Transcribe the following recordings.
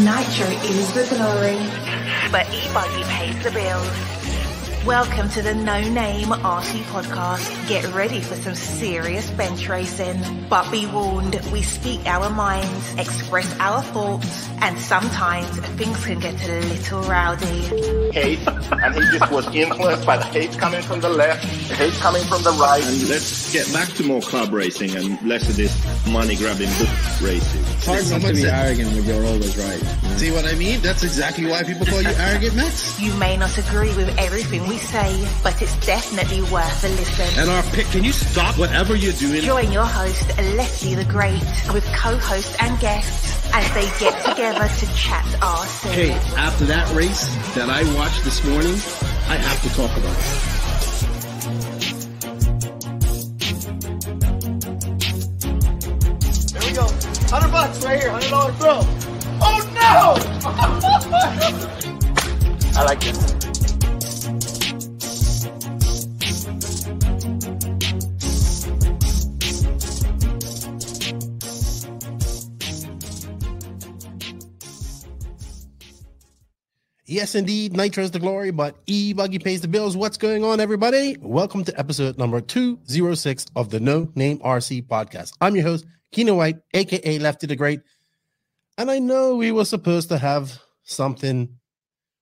Nitro is the glory, but e-buggy pays the bills. Welcome to the No Name RC podcast. Get ready for some serious bench racing. But be warned, we speak our minds, express our thoughts, and sometimes things can get a little rowdy. Hate, and he just was influenced by the hate coming from the left, the hate coming from the right. And let's get back to more club racing and less of this money-grabbing book racing. It's hard not to be arrogant when you're always right. See what I mean? That's exactly why people call you arrogant, Max. You may not agree with everything we say, but it's definitely worth a listen. And our pick, can you stop whatever you're doing? Join your host, Lefty the Great, with co-hosts and guests as they get together to chat RC. Hey, after that race that I watched this morning, I have to talk about it. There we go. $100 right here, $100 bill. Oh no! I like this. Yes, indeed, Nitro is the glory, but e-buggy pays the bills. What's going on, everybody? Welcome to episode number 206 of the No Name RC podcast. I'm your host, Keenan White, a.k.a. Lefty the Great. And I know we were supposed to have something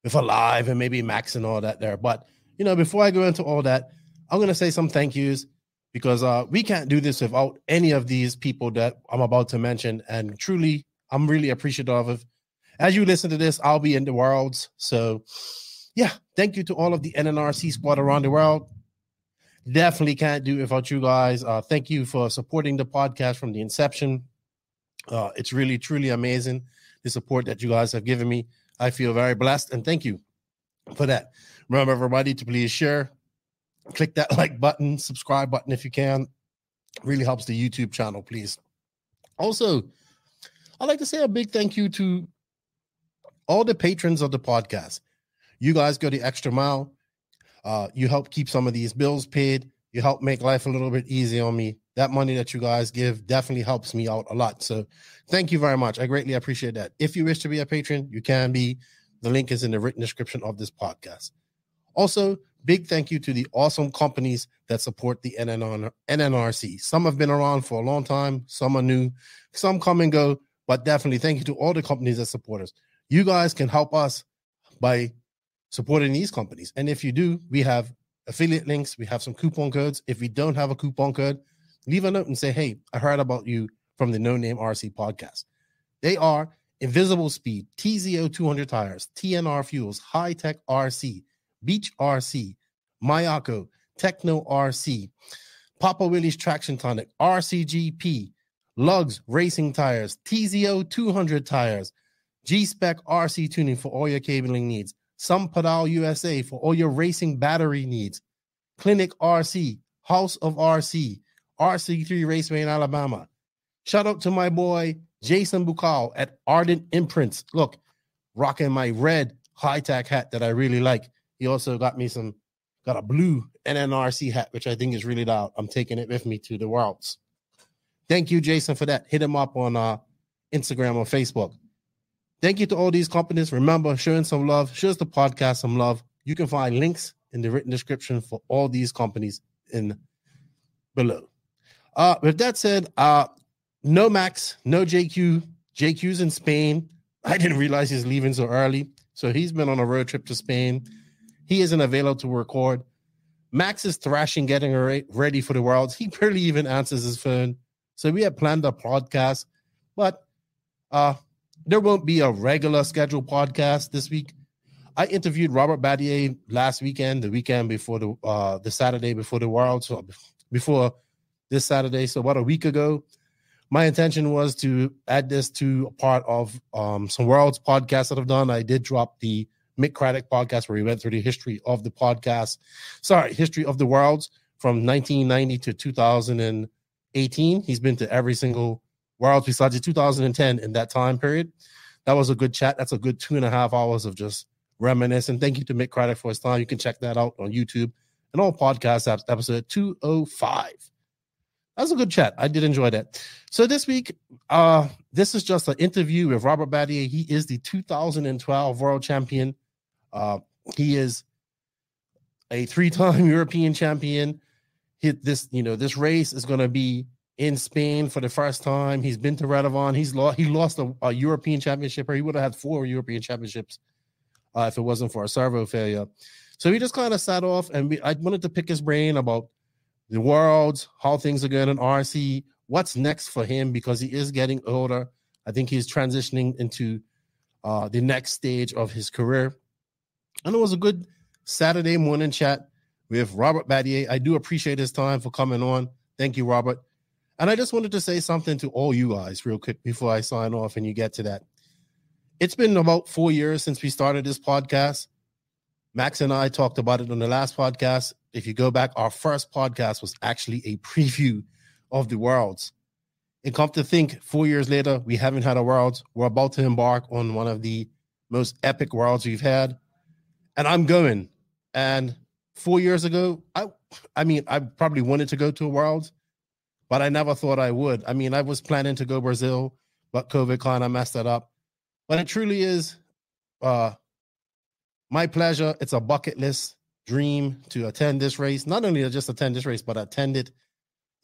with a live and maybe Max and all that there. But, you know, before I go into all that, I'm going to say some thank yous because we can't do this without any of these people that I'm about to mention. And truly, I'm really appreciative of. As you listen to this, I'll be in the worlds. So, yeah, thank you to all of the NNRC Squad around the world. Definitely can't do it without you guys. Thank you for supporting the podcast from the inception. It's really, truly amazing, the support that you guys have given me. I feel very blessed, and thank you for that. Remember, everybody, to please share, click that like button, subscribe button if you can. It really helps the YouTube channel, please. Also, I'd like to say a big thank you to all the patrons of the podcast. You guys go the extra mile. You help keep some of these bills paid. You help make life a little bit easier on me. That money that you guys give definitely helps me out a lot. So thank you very much. I greatly appreciate that. If you wish to be a patron, you can be. The link is in the written description of this podcast. Also, big thank you to the awesome companies that support the NNRC. Some have been around for a long time. Some are new. Some come and go. But definitely thank you to all the companies that support us. You guys can help us by supporting these companies. And if you do, we have affiliate links. We have some coupon codes. If we don't have a coupon code, leave a note and say, hey, I heard about you from the No Name RC podcast. They are InvisibleSpeed, TZO 200 tires, TNR fuels, High Tech RC, Beach RC, Mayako, Techno RC, Papa Willie's Traction Tonic, RCGP, Lugs Racing Tires, TZO 200 tires, G-Spec RC tuning for all your cabling needs. Some Pedal USA for all your racing battery needs. Clinic RC, House of RC, RC3 Raceway in Alabama. Shout out to my boy Jason Bukal at Ardent Imprints. Look, rocking my red high-tech hat that I really like. He also got me got a blue NNRC hat, which I think is really loud. I'm taking it with me to the worlds. Thank you, Jason, for that. Hit him up on Instagram or Facebook. Thank you to all these companies. Remember, showing some love, show us the podcast some love. You can find links in the written description for all these companies in below. With that said, no Max, no JQ. JQ's in Spain. I didn't realize he's leaving so early. So he's been on a road trip to Spain. He isn't available to record. Max is thrashing, getting ready for the Worlds. He barely even answers his phone. So we had planned a podcast, but there won't be a regular scheduled podcast this week. I interviewed Robert Batlle last weekend, the weekend before the Saturday before the Worlds, so before this Saturday, so about a week ago. My intention was to add this to a part of some Worlds podcasts that I've done. I did drop the Mick Craddock podcast where we went through the history of the podcast. History of the Worlds from 1990 to 2018. He's been to every single Worlds besides the 2010 in that time period. That was a good chat. That's a good 2.5 hours of just reminiscing. Thank you to Mick Craddock for his time. You can check that out on YouTube and all podcasts apps, episode 205. That was a good chat. I did enjoy that. So this week, this is just an interview with Robert Batlle. He is the 2012 World Champion. He is a 3-time European champion. This race is going to be in Spain for the first time. He's been to Redovan. He lost a European championship, or he would have had 4 European championships if it wasn't for a servo failure. So he just kind of sat off, and I wanted to pick his brain about the Worlds, how things are going in RC, what's next for him, because he is getting older. I think he's transitioning into the next stage of his career. And it was a good Saturday morning chat with Robert Batlle. I do appreciate his time for coming on. Thank you, Robert. And I just wanted to say something to all you guys real quick before I sign off and you get to that. It's been about 4 years since we started this podcast. Max and I talked about it on the last podcast. If you go back, our first podcast was actually a preview of the Worlds. And come to think, 4 years later, we haven't had a Worlds. We're about to embark on one of the most epic Worlds we've had. And I'm going. And 4 years ago, I probably wanted to go to a Worlds, but I never thought I would. I mean, I was planning to go Brazil, but COVID kind of messed it up. But it truly is my pleasure. It's a bucket list dream to attend this race. Not only just attend this race, but attend it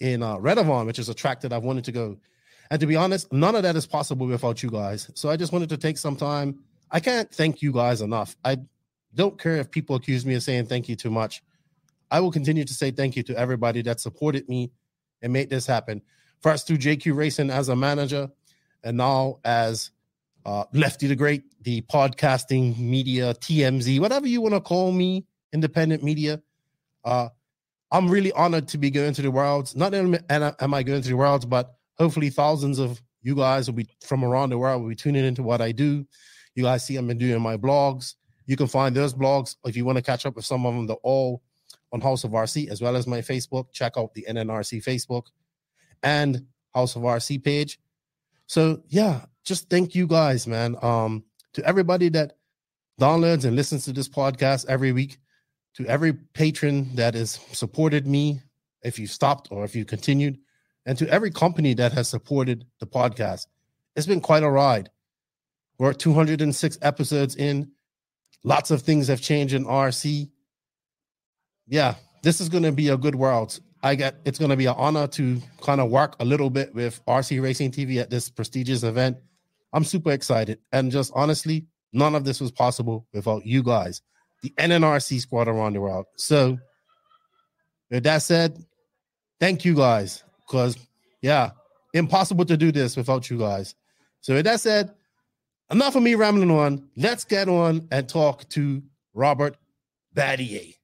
in Redovan, which is a track that I've wanted to go. And to be honest, none of that is possible without you guys. So I just wanted to take some time. I can't thank you guys enough. I don't care if people accuse me of saying thank you too much. I will continue to say thank you to everybody that supported me and made this happen. First through JQ Racing as a manager, and now as Lefty the Great, the podcasting media, TMZ, whatever you want to call me, independent media. I'm really honored to be going to the Worlds. Not only am I going to the Worlds, but hopefully thousands of you guys will be from around the world will be tuning into what I do. You guys see I've been doing my blogs. You can find those blogs if you want to catch up with some of them. They're all on House of RC, as well as my Facebook. Check out the NNRC Facebook and House of RC page. So yeah, just thank you guys, man. To everybody that downloads and listens to this podcast every week, to every patron that has supported me, if you stopped or if you continued, and to every company that has supported the podcast. It's been quite a ride. We're 206 episodes in. Lots of things have changed in RC. Yeah, this is going to be a good World. It's going to be an honor to kind of work a little bit with RC Racing TV at this prestigious event. I'm super excited. And just honestly, none of this was possible without you guys, the NNRC Squad around the world. So with that said, thank you guys, because yeah, impossible to do this without you guys. So with that said, enough of me rambling on. Let's get on and talk to Robert Batlle.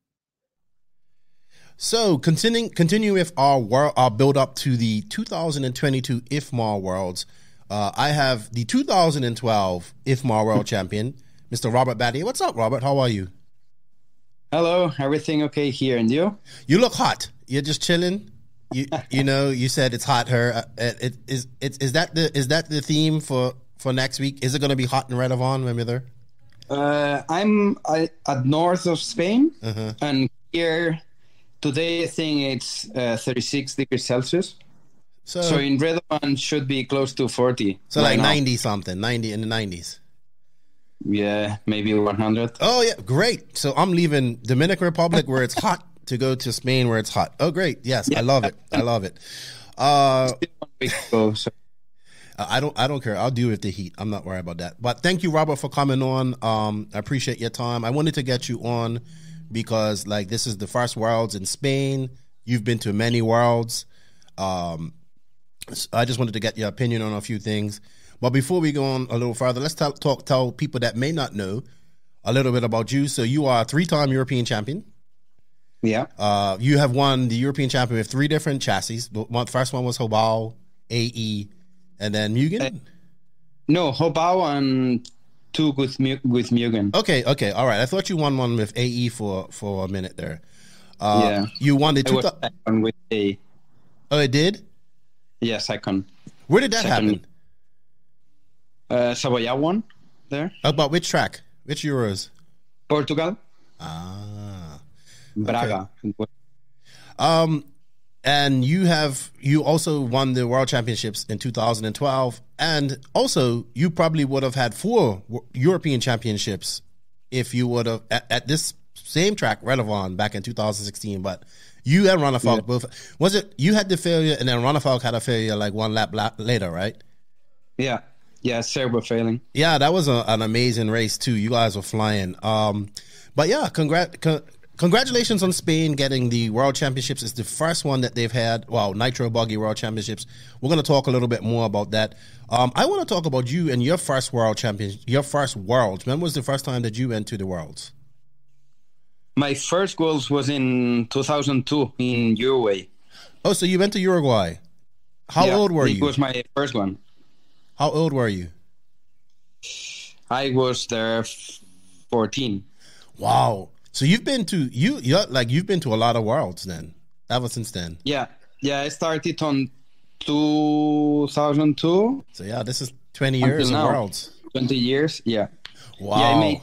So continue with our build up to the 2022 IFMAR Worlds. I have the 2012 IFMAR World Champion, Mr. Robert Batlle. What's up, Robert? How are you? Hello, everything okay here, and you? You look hot. You're just chilling. You said it's hot here. Is that the theme for next week? Is it going to be hot in Redovan when we're there? I'm at north of Spain, and here today I think it's 36 degrees Celsius. So in Redovan should be close to 40. So like 90 something, 90 in the 90s. Yeah, maybe 100. Oh yeah, great. So I'm leaving Dominican Republic where it's hot to go to Spain where it's hot. Oh great, yes, yeah. I love it. I love it. I don't care. I'll deal with the heat. I'm not worried about that. But thank you, Robert, for coming on. I appreciate your time. I wanted to get you on because like this is the first Worlds in Spain. You've been to many Worlds. So I just wanted to get your opinion on a few things. But before we go on a little further, let's tell people that may not know a little bit about you. So you are a 3-time European champion. Yeah. You have won the European champion with 3 different chassis. The first one was Hobao, AE, and then Mugen? No, Hobao and 2 with Mugen. Okay. All right. I thought you won one with AE for a minute there. Yeah. You won the second with AE. Oh, it did? Yeah, second. Where did that happen? Savoia won there. About which track? Which Euros? Portugal. Ah. Braga. Okay. And you also won the World Championships in 2012, and also you probably would have had 4 European Championships if you would have at this same track, Redovon, back in 2016. But you and Ronnefalk both, was it you had the failure and then Ronnefalk had a failure like one lap later, right? Yeah, servo failing. Yeah, that was an amazing race too. You guys were flying. But yeah, congratulations on Spain getting the World Championships. It's the first one that they've had. Wow, Nitro Buggy World Championships. We're going to talk a little bit more about that. I want to talk about you and your first World Championship, your first Worlds. When was the first time that you went to the Worlds? My first Worlds was in 2002 in Uruguay. Oh, so you went to Uruguay. How old were you? It was my first one. How old were you? I was there 14. Wow. So you've been to you've been to a lot of Worlds then, ever since then. Yeah. I started on 2002. So yeah, this is 20 years of Worlds. 20 years, yeah. Wow. Yeah,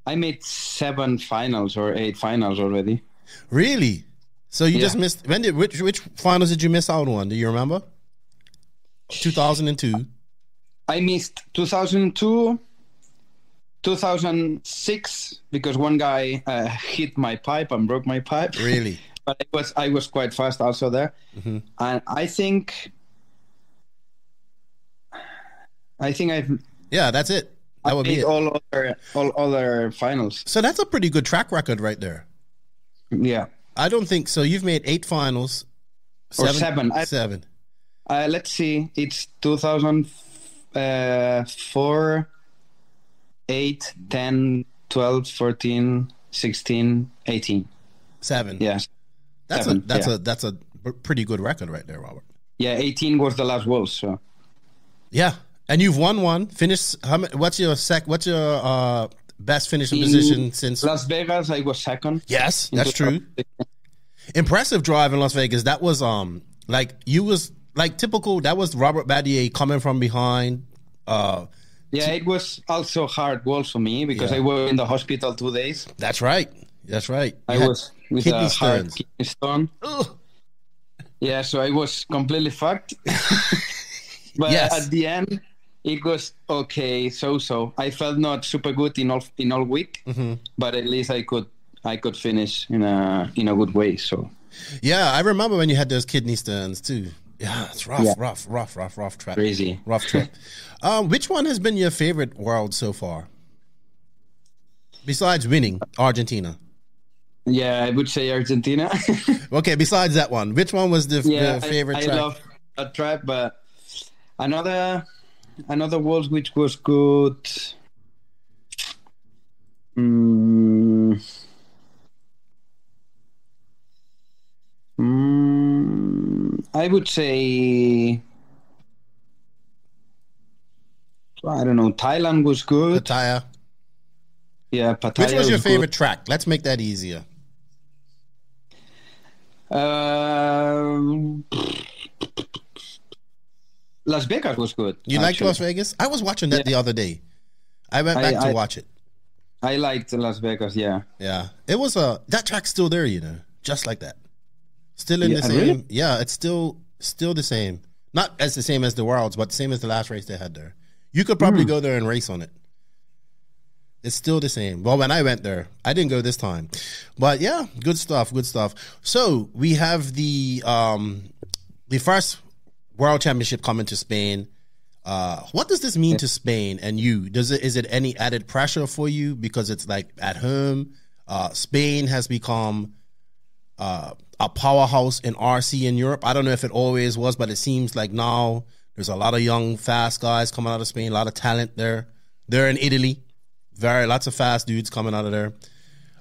I made 7 finals or 8 finals already. Really? So you just missed. Which finals did you miss out on? Do you remember? 2002. I missed 2002. 2006 because one guy hit my pipe and broke my pipe. Really? But I was quite fast also there. Mm-hmm. And I think I've that's it. That would be all other finals. So that's a pretty good track record right there. Yeah. I don't think so. You've made 8 finals. 7. 7. Let's see. It's 2004. 8, 10, 12, 14, 16, 18. 7. Yes. That's a pretty good record right there, Robert. Yeah, 18 was the last Worlds, so. Yeah. And you've won one. What's your best finishing position since Las Vegas? I was second. Yes, that's true. Impressive drive in Las Vegas. That was typical. That was Robert Batlle coming from behind. Yeah, it was also hard Worlds for me because I was in the hospital 2 days. That's right. I was with a hard kidney stone. Ugh. Yeah, so I was completely fucked. But at the end, it was okay. So I felt not super good in all week, but at least I could finish in a good way. So yeah, I remember when you had those kidney stones too. Yeah, it's rough trip. Crazy. Rough trip. Which one has been your favorite World so far? Besides winning Argentina. Yeah, I would say Argentina. Okay, besides that one, which one was the favorite track? I love that track, but another World which was good. I would say, I don't know, Thailand was good. Pattaya. Yeah, Pattaya. Which was your favorite track? Let's make that easier. Las Vegas was good. You liked Las Vegas? I was watching that the other day. I went back to watch it. I liked Las Vegas, yeah. Yeah. It was that track's still there, just like that. Still in the same. Really? Yeah, it's still the same. Not as the same as the Worlds, but the same as the last race they had there. You could probably go there and race on it. It's still the same. Well, when I went there, I didn't go this time. But yeah, good stuff. So we have the first World Championship coming to Spain. What does this mean to Spain and you? Is it any added pressure for you because it's like at home? Spain has become a powerhouse in RC in Europe. I don't know if it always was, but it seems like now there's a lot of young, fast guys coming out of Spain, a lot of talent there. They're in Italy. Lots of fast dudes coming out of there.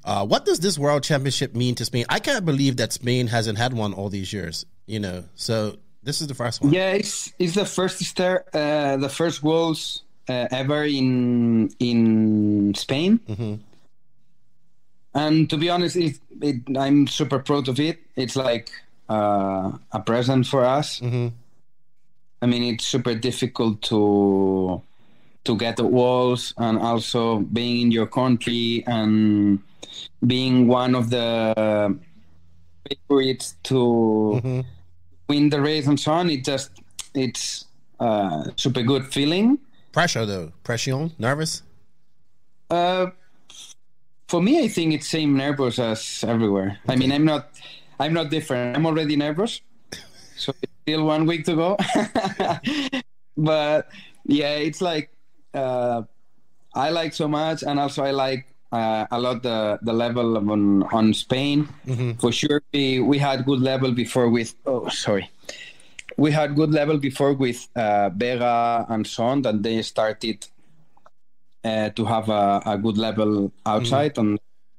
What does this World Championship mean to Spain? I can't believe that Spain hasn't had one all these years, So this is the first one. Yeah, it's the first Worlds ever in Spain. Mm-hmm. And to be honest, I'm super proud of it. It's like a present for us. Mm-hmm. I mean, it's super difficult to get the Worlds, and also being in your country and being one of the favorites to win the race and so on. It's super good feeling. Pressure though, pression, nervous. For me, I think it's same nervous as everywhere. Okay. I mean, I'm not different. I'm already nervous, so it's still 1 week to go. But yeah, it's like I like so much, and also I like a lot the level on Spain. For sure, we had good level before with. We had good level before with Vega and so on, and they started to have a good level outside on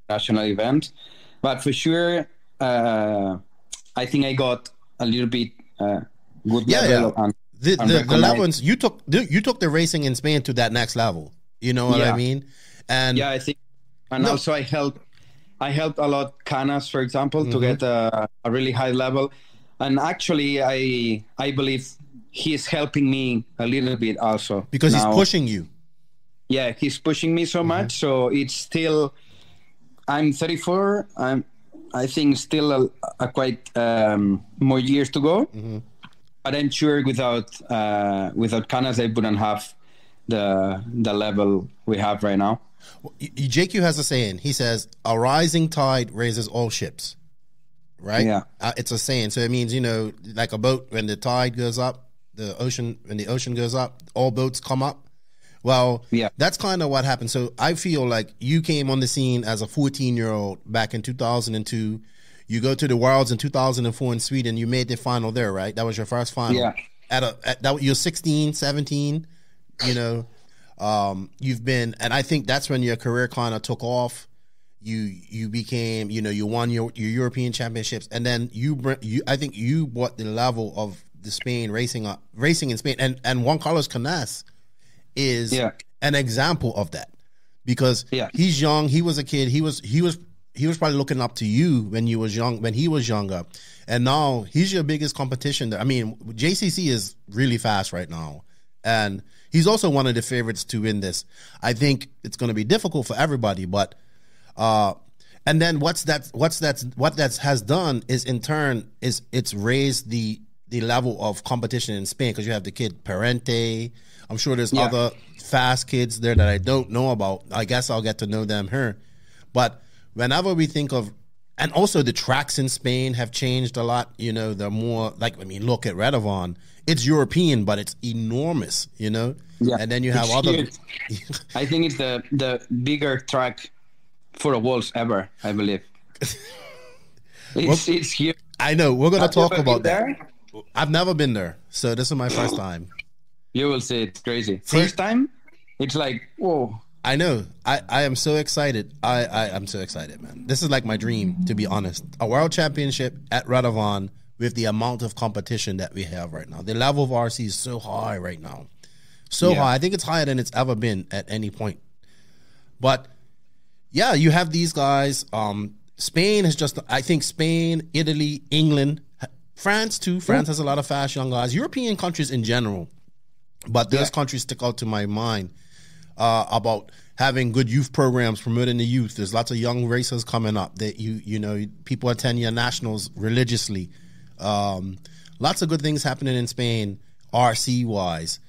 national events. But for sure, I think I got a little bit good level. Yeah. The levels you took the racing in Spain to that next level. You know what I mean? And yeah, I think, and also I helped a lot Canas, for example, to get a really high level. And actually, I believe he's helping me a little bit also because he's pushing you. Yeah, he's pushing me so much. So it's still, I'm 34. I think still a quite more years to go. But I'm sure without Canas, I wouldn't have the level we have right now. Well, JQ has a saying. He says, "A rising tide raises all ships." Right? Yeah. It's a saying. So it means, like a boat, when the tide goes up, when the ocean goes up, all boats come up. Well, yeah, that's kind of what happened. So I feel like you came on the scene as a 14-year-old back in 2002. You go to the Worlds in 2004 in Sweden. You made the final there, right? That was your first final. Yeah. You're 16, 17, you've been, and I think that's when your career kind of took off. You became, you won your European championships, and then I think you brought the level of the Spain racing in Spain, and Juan Carlos Canas is an example of that, because he's young, he was a kid, he was probably looking up to you when he was younger, and now he's your biggest competition. I mean, JCC is really fast right now, and he's also one of the favorites to win this. I think it's going to be difficult for everybody, but and then what that has done is in turn is it's raised the level of competition in Spain, because you have the kid Parente. I'm sure there's other fast kids there that I don't know about. I guess I'll get to know them here. But whenever we think of, and also the tracks in Spain have changed a lot. They're more like, look at Redovon. It's European, but it's enormous. Yeah. And then you have other. I think it's the bigger track for a Worlds ever, I believe. It's huge. I know. We're going to talk about that. I've never been there, so this is my first time. You will see, it's crazy. First time, it's like, whoa. I know. I am so excited. I'm so excited, man. This is like my dream, to be honest. A world championship at Redovon with the amount of competition that we have right now. The level of RC is so high right now. So high. I think it's higher than it's ever been at any point. But yeah, you have these guys. Spain has I think Spain, Italy, England, France too. France has a lot of fast young guys. European countries in general. But those countries stick out to my mind about having good youth programs, promoting the youth. There's lots of young racers coming up that people attend your nationals religiously. Lots of good things happening in Spain, RC wise.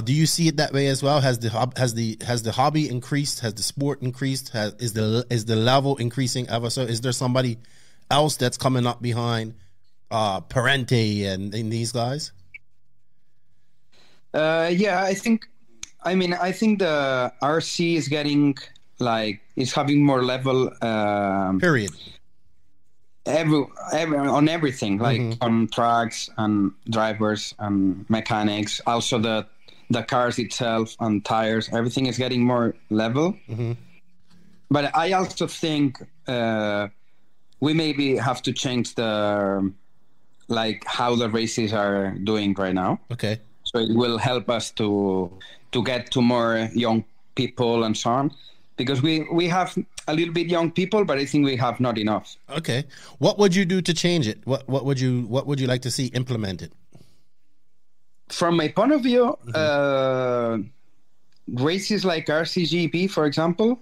Do you see it that way as well? Has the hobby increased? Has the sport increased? Is the level increasing ever so? Is there somebody else that's coming up behind Parente and these guys? I think the RC is getting is having more level. Period. On everything, on tracks and drivers and mechanics. Also the cars itself and tires, everything is getting more level. But I also think we maybe have to change the how the races are doing right now. Okay. So it will help us to get to more young people and so on, because we have a little bit young people, but I think we have not enough. Okay. What would you do to change it? What would you like to see implemented? From my point of view, races like RCGP, for example,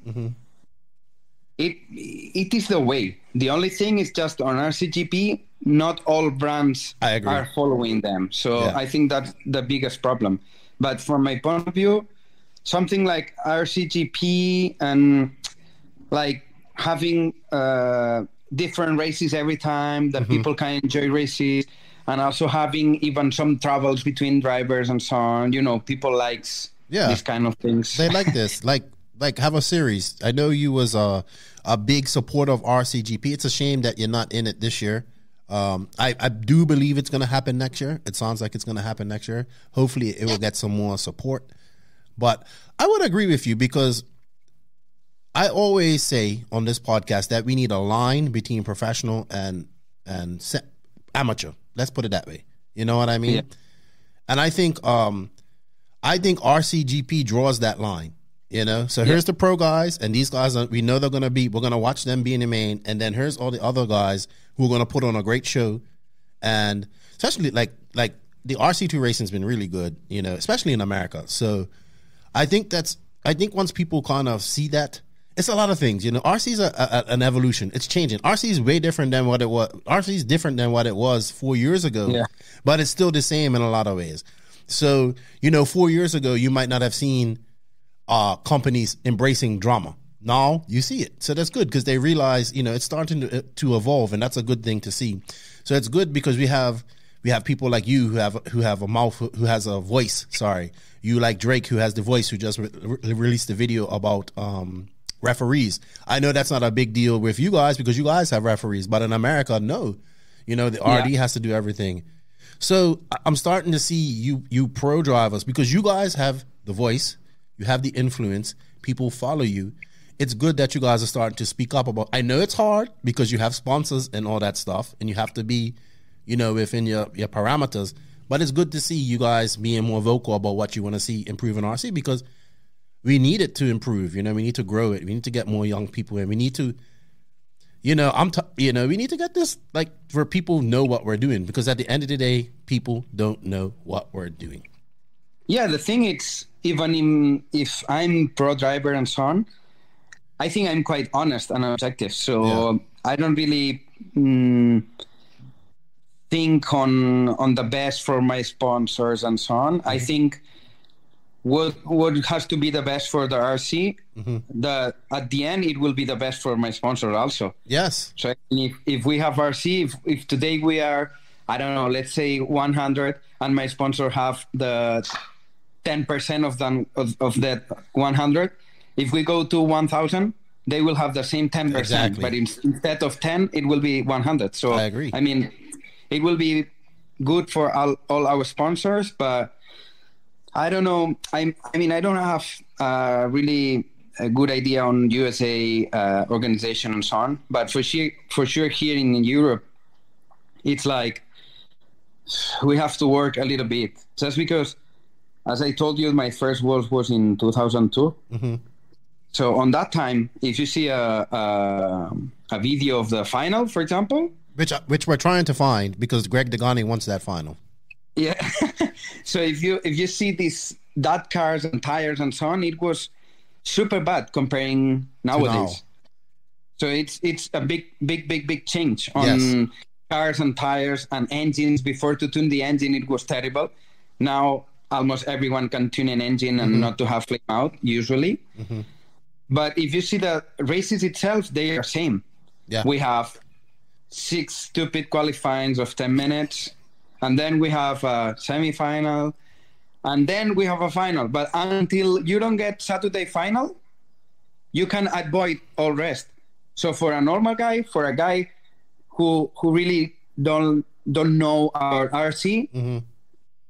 it is the way. The only thing is just on RCGP, not all brands are following them. So I think that's the biggest problem. But from my point of view, something like RCGP and like having different races every time that people can enjoy races, and also having even some travels between drivers and so on. You know, people likes these kind of things. They like this, like have a series. I know you was a big supporter of RCGP. It's a shame that you're not in it this year. I do believe it's going to happen next year. It sounds like it's going to happen next year. Hopefully it will get some more support. But I would agree with you, because I always say on this podcast that we need a line between professional and amateur. Let's put it that way. You know what I mean? Yeah. And I think RCGP draws that line. You know, so here's the pro guys, and these guys we know we're going to watch them be in the main, and then here's all the other guys who are going to put on a great show. And especially like the RC2 racing has been really good, you know, especially in America. So I think once people kind of see that, it's a lot of things, you know. RC is an evolution. It's changing. RC is way different than what it was. RC is different than what it was 4 years ago, but it's still the same in a lot of ways. So, you know, 4 years ago, you might not have seen companies embracing drama. Now you see it. So that's good, because they realize, you know, it's starting to evolve, and that's a good thing to see. So it's good because we have people like you who have a mouth, who has a voice. Sorry. You like Drake, who has the voice, who just released a video about referees. I know that's not a big deal with you guys because you guys have referees, but in America, no. You know, the RD has to do everything. So I'm starting to see you pro drivers, because you guys have the voice, you have the influence, people follow you. It's good that you guys are starting to speak up about. I know it's hard because you have sponsors and all that stuff, and you have to be, you know, within your parameters. But it's good to see you guys being more vocal about what you want to see improve in RC, because we need it to improve. You know, we need to grow it. We need to get more young people in. We need to, you know, we need to get this, like, where people know what we're doing, because at the end of the day, people don't know what we're doing. Yeah, the thing is, even if I'm pro driver and so on, I think I'm quite honest and objective. So I don't really think on the best for my sponsors and so on. I think what has to be the best for the RC, at the end, it will be the best for my sponsor also. Yes. So if we have RC, if today we are, I don't know, let's say 100, and my sponsor have the 10% of that 100, if we go to 1,000, they will have the same 10%. Exactly. But instead of 10, it will be 100. So I agree. I mean, it will be good for all our sponsors, but I don't know. I mean, I don't have really a good idea on USA organization and so on. But for sure here in Europe, it's like we have to work a little bit. Just because, as I told you, my first Worlds was in 2002. So on that time, if you see a video of the final, for example, which we're trying to find, because Greg Degani wants that final. Yeah. So if you see that cars and tires and so on, it was super bad comparing nowadays. So it's a big change on cars and tires and engines. Before, to tune the engine, it was terrible. Now almost everyone can tune an engine and not to have flame out usually. But if you see the races itself, they are same. Yeah. We have 6 stupid qualifyings of 10 minutes. And then we have a semi-final. And then we have a final. But until you don't get Saturday final, you can avoid all rest. So for a normal guy, for a guy who really don't know our RC,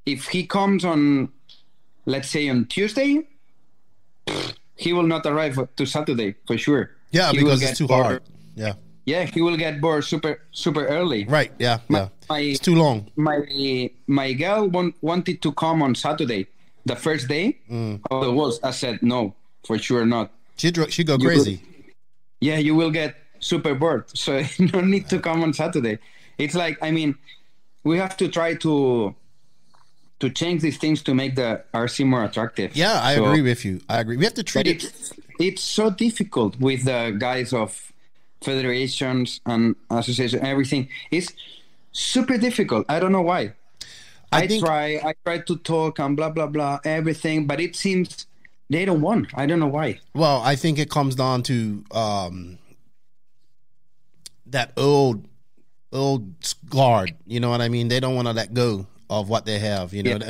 if he comes on, let's say on Tuesday, he will not arrive to Saturday for sure. Yeah, because it's too hard. Yeah. Yeah, he will get bored super early. Right. Yeah. It's too long. My girl wanted to come on Saturday, the first day of the Worlds. I said no, for sure not. She go crazy. You will get super bored. So you don't need to come on Saturday. It's like, I mean, we have to try to change these things to make the RC more attractive. Yeah, I agree with you. I agree. We have to treat it. it's so difficult with the guys of federations and associations and everything. It's super difficult. I don't know why. I try to talk and blah, blah, blah, everything, but it seems they don't want. I don't know why. Well, I think it comes down to that old guard. You know what I mean? They don't want to let go of what they have. You know,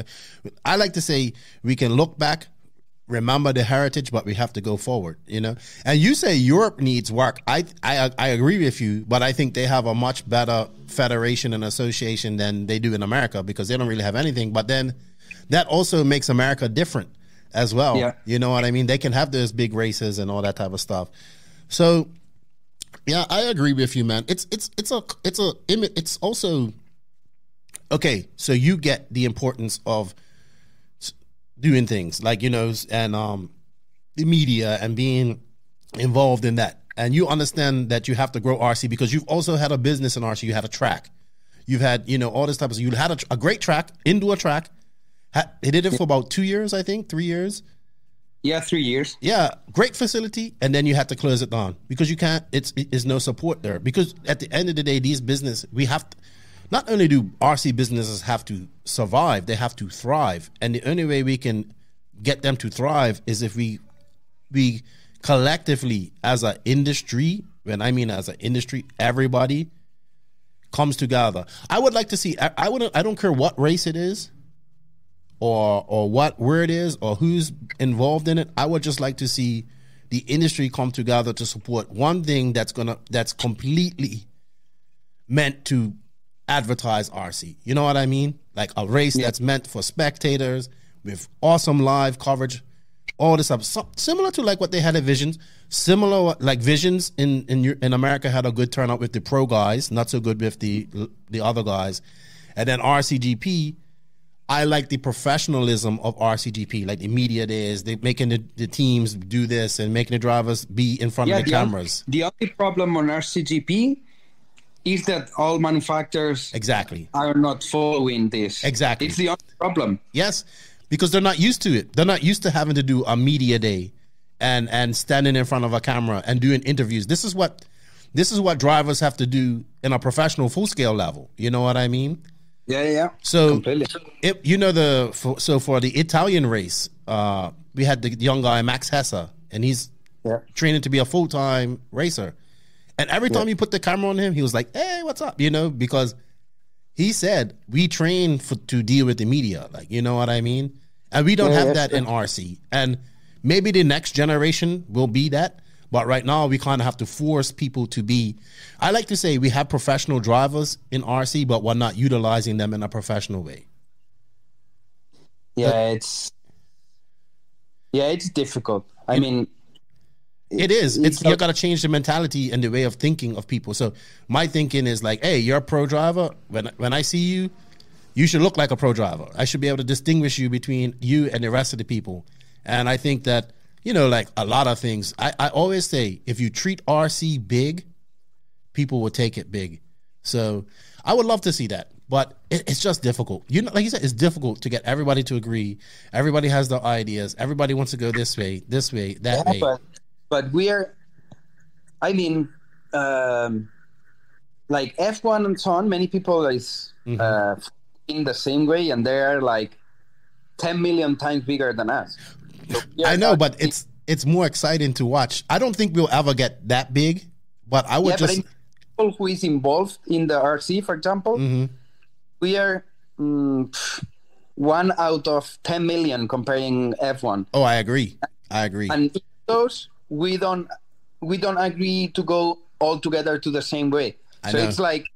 I like to say we can look back, remember the heritage, but we have to go forward. You know, and you say Europe needs work. I agree with you, but I think they have a much better federation and association than they do in America because they don't really have anything. But then that also makes America different as well. Yeah. You know what I mean? They can have those big races and all that type of stuff. So yeah, I agree with you, man. It's also okay. So you get the importance of doing things like, you know, and the media and being involved in that. And you understand that you have to grow RC because you've also had a business in RC. You had a track. You've had, you know, all this type of stuff. You had a great track, indoor track. They did it for about 2 years, I think, 3 years. Yeah, 3 years. Yeah, great facility. And then you had to close it down because you can't, it's no support there. Because at the end of the day, these business, we have to, not only do RC businesses have to survive, they have to thrive. And the only way we can get them to thrive is if we collectively as an industry, when I mean as an industry, everybody comes together. I would like to see, I don't care what race it is or where it is or who's involved in it. I would just like to see the industry come together to support one thing that's completely meant to advertise RC. You know what I mean? Like a race that's meant for spectators with awesome live coverage, all this stuff. Similar to like what they had at Visions. Similar like Visions in America had a good turnout with the pro guys, not so good with the other guys. And then RCGP, I like the professionalism of RCGP, like the media days, they making the teams do this and making the drivers be in front of the cameras. The only problem on RCGP is that all manufacturers are not following this. Exactly. It's the only problem. Yes, because they're not used to it. They're not used to having to do a media day and standing in front of a camera and doing interviews. This is what drivers have to do in a professional full-scale level. You know what I mean? Yeah. So, completely. For the Italian race, we had the young guy, Max Hesse, and he's training to be a full-time racer. And every time you put the camera on him, he was like, hey, what's up? You know, because he said, we train to deal with the media. Like, you know what I mean? And we don't have that in RC. And maybe the next generation will be that. But right now, we kind of have to force people to be. I like to say we have professional drivers in RC, but we're not utilizing them in a professional way. Yeah, it's difficult. I mean, it is. You got to change the mentality and the way of thinking of people. So my thinking is like, hey, you're a pro driver. When I see you, you should look like a pro driver. I should be able to distinguish you between you and the rest of the people. And I think that, you know, like a lot of things, I always say, if you treat RC big, people will take it big. So I would love to see that, but it's just difficult. You know, like you said, it's difficult to get everybody to agree. Everybody has their ideas. Everybody wants to go this way, that way. But we're, I mean, like F1 and so on, many people is in the same way, and they're like 10 million times bigger than us. So I know, but it's more exciting to watch. I don't think we'll ever get that big, but I would just... But people who is involved in the RC, for example, we are 1 out of 10 million comparing F1. Oh, I agree. And in those, we don't agree to go all together to the same way. So it's like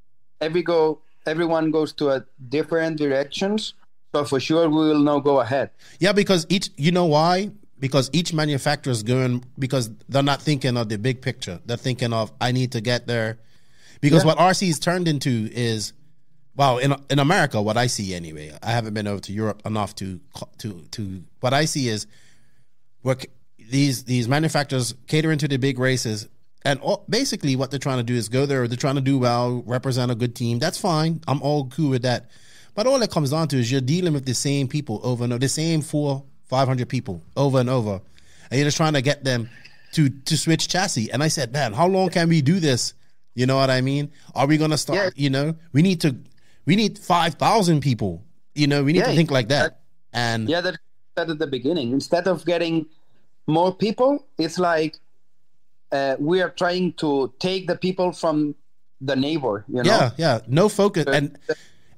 everyone goes to a different directions. So for sure we will now go ahead. Yeah, because you know why? Because each manufacturer is going, because they're not thinking of the big picture. They're thinking of, I need to get there. Because what RC is turned into is, well, in America, what I see anyway, I haven't been over to Europe enough to what I see is these manufacturers catering to the big races, and basically what they're trying to do is go there. They're trying to do well, represent a good team. That's fine. I'm all cool with that. But all it comes down to is you're dealing with the same people over and over, the same 400-500 people over and over, and you're just trying to get them to switch chassis. And I said, man, how long can we do this? You know what I mean? Are we going to start, you know, we need 5,000 people, you know, we need to think like that. And that at the beginning, instead of getting more people, it's like we are trying to take the people from the neighbor, you know? Yeah, no focus. And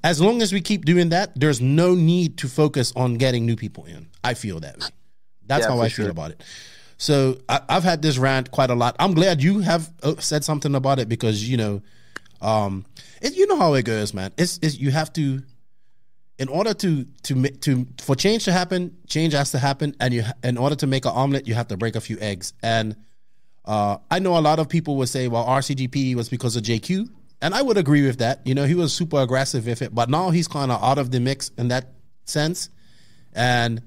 as long as we keep doing that, there's no need to focus on getting new people in. I feel that way. That's how I feel about it. So I've had this rant quite a lot. I'm glad you have said something about it because, you know, you know how it goes, man. It's you have to, in order for change to happen, change has to happen. And in order to make an omelet, you have to break a few eggs. And I know a lot of people would say, well, RCGP was because of JQ. And I would agree with that. You know, he was super aggressive with it, but now he's kind of out of the mix in that sense. And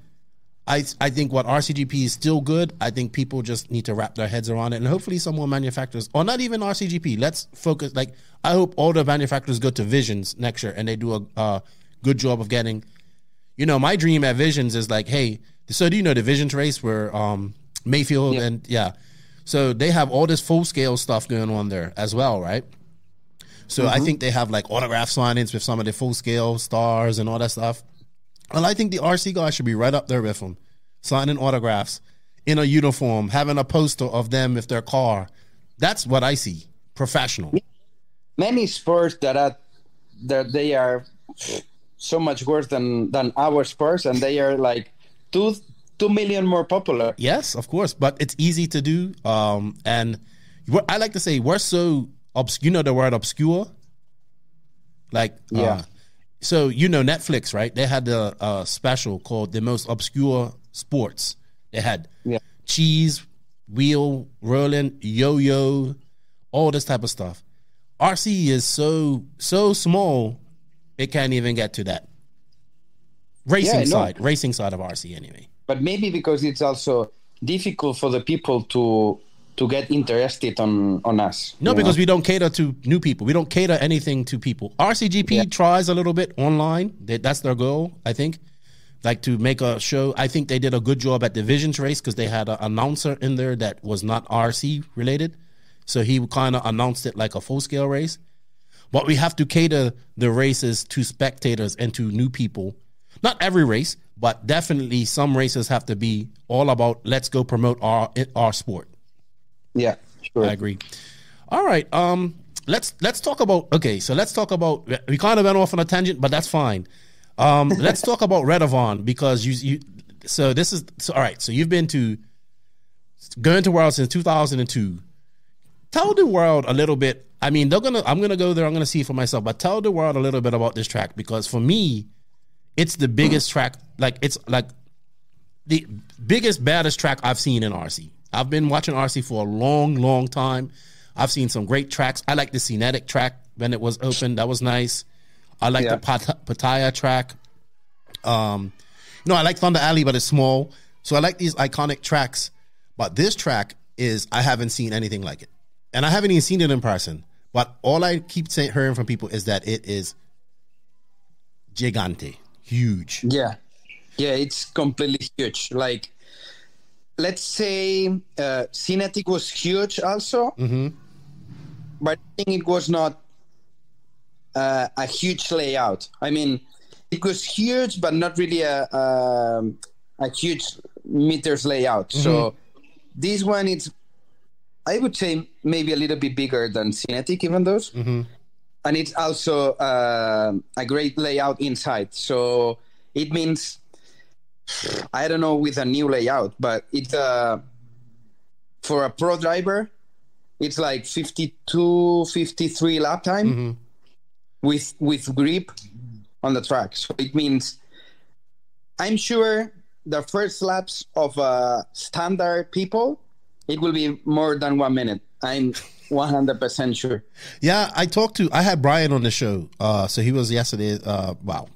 I think what RCGP is still good. I think people just need to wrap their heads around it. And hopefully some more manufacturers, or not even RCGP, let's focus. Like, I hope all the manufacturers go to Visions next year and they do a good job of getting, you know, my dream at Visions is like, hey, so do you know the Visions race where Mayfield and so they have all this full scale stuff going on there as well, right? So I think they have like autograph signings with some of the full scale stars and all that stuff. Well, I think the RC guys should be right up there with them, signing autographs in a uniform, having a poster of them with their car. That's what I see. Professional. Many sports that they are so much worse than our sports, and they are like 2 million more popular. Yes, of course, but it's easy to do. And I like to say we're so you know the word obscure, like so you know Netflix, right? They had a special called The Most Obscure Sports. They had cheese, wheel, rolling, yo-yo, all this type of stuff. RC is so small, it can't even get to that. Racing side of RC anyway. But maybe because it's also difficult for the people to get interested on us. No, because we don't cater to new people. We don't cater anything to people. RCGP tries a little bit online. That's their goal, I think. Like to make a show. I think they did a good job at the Visions race because they had an announcer in there that was not RC related. So he kind of announced it like a full-scale race. But we have to cater the races to spectators and to new people. Not every race, but definitely some races have to be all about let's go promote our sport. Yeah, sure. I agree. All right. Let's talk about we kind of went off on a tangent, but that's fine. Let's talk about Redovon because all right. So you've been going to World since 2002. Tell the world a little bit. I mean, I'm gonna go there. I'm gonna see it for myself. But tell the world a little bit about this track because for me, it's the biggest track. Like it's like the biggest, baddest track I've seen in RC. I've been watching RC for a long, long time. I've seen some great tracks. I like the Scenic track when it was open. That was nice. I like the Pattaya track. I like Thunder Alley, but it's small. So I like these iconic tracks. But this track I haven't seen anything like it. And I haven't even seen it in person. But all I keep hearing from people is that it is gigante, huge. Yeah, it's completely huge. Like, let's say Cinetic was huge also, but I think it was not a huge layout. I mean, it was huge, but not really a huge meters layout. So this one, I would say maybe a little bit bigger than Cinetic, even those. And it's also a great layout inside. So it means, I don't know with a new layout, but it's for a pro driver, it's like 52, 53 lap time with grip on the track. So it means, I'm sure the first laps of standard people, it will be more than 1 minute. I'm 100% sure. Yeah, I had Brian on the show. So he was yesterday.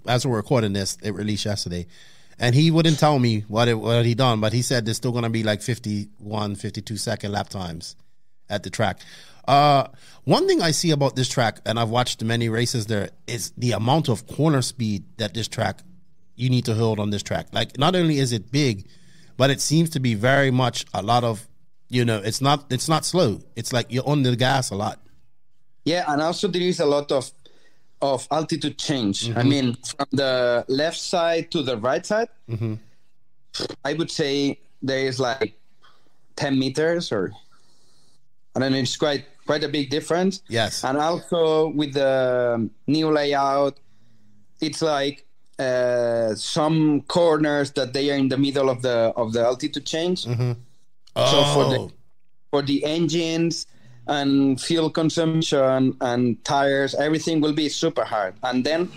As we're recording this, it released yesterday. And he wouldn't tell me what he done, but he said there's still going to be like 51, 52 second lap times at the track. One thing I see about this track, and I've watched many races there, is the amount of corner speed that this track, you need to hold on this track. Like, not only is it big, but it seems to be very much a lot of, it's not slow. It's like you're on the gas a lot. Yeah, and also there is a lot of altitude change. I mean, from the left side to the right side, I would say there is like 10 meters, or I don't know. It's quite a big difference. Yes, and also with the new layout, it's like some corners that they are in the middle of the altitude change. So for the engines and fuel consumption and tires, everything will be super hard. And then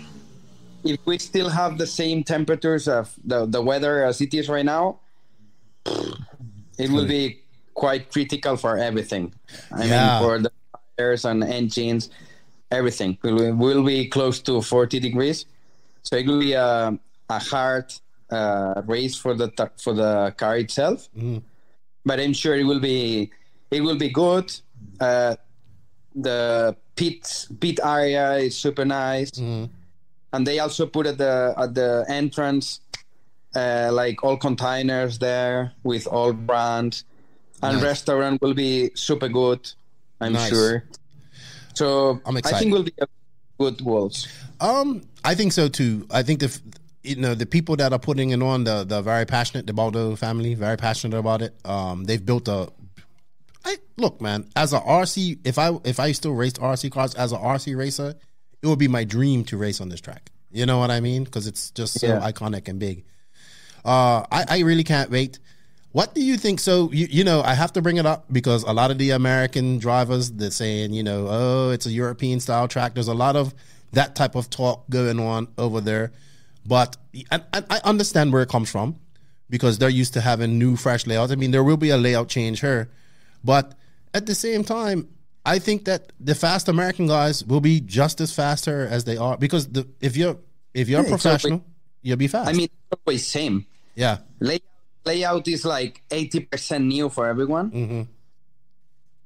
if we still have the same temperatures of the weather as it is right now, it will be quite critical for everything. I mean, for the tires and engines, everything will be close to 40 degrees. So it will be a hard race for the car itself. But I'm sure it will be good. The pit area is super nice, and they also put at the entrance like all containers there with all brands, and restaurant will be super good. I'm sure. So I'm excited. I think will be a good Worlds. I think so too. I think the people that are putting it on, the very passionate, the Batlle family, very passionate about it. They've built look, man, as a RC, if I still raced RC cars as a RC racer, it would be my dream to race on this track. You know what I mean? Because it's just so iconic and big. I really can't wait. What do you think? So, I have to bring it up because a lot of the American drivers, they're saying, it's a European style track. There's a lot of that type of talk going on over there. But I understand where it comes from because they're used to having new, fresh layouts. I mean, there will be a layout change here. But at the same time, I think that the fast American guys will be just as faster as they are because if you're a professional, you'll be fast. I mean, it's always same. Yeah. Layout is like 80% new for everyone.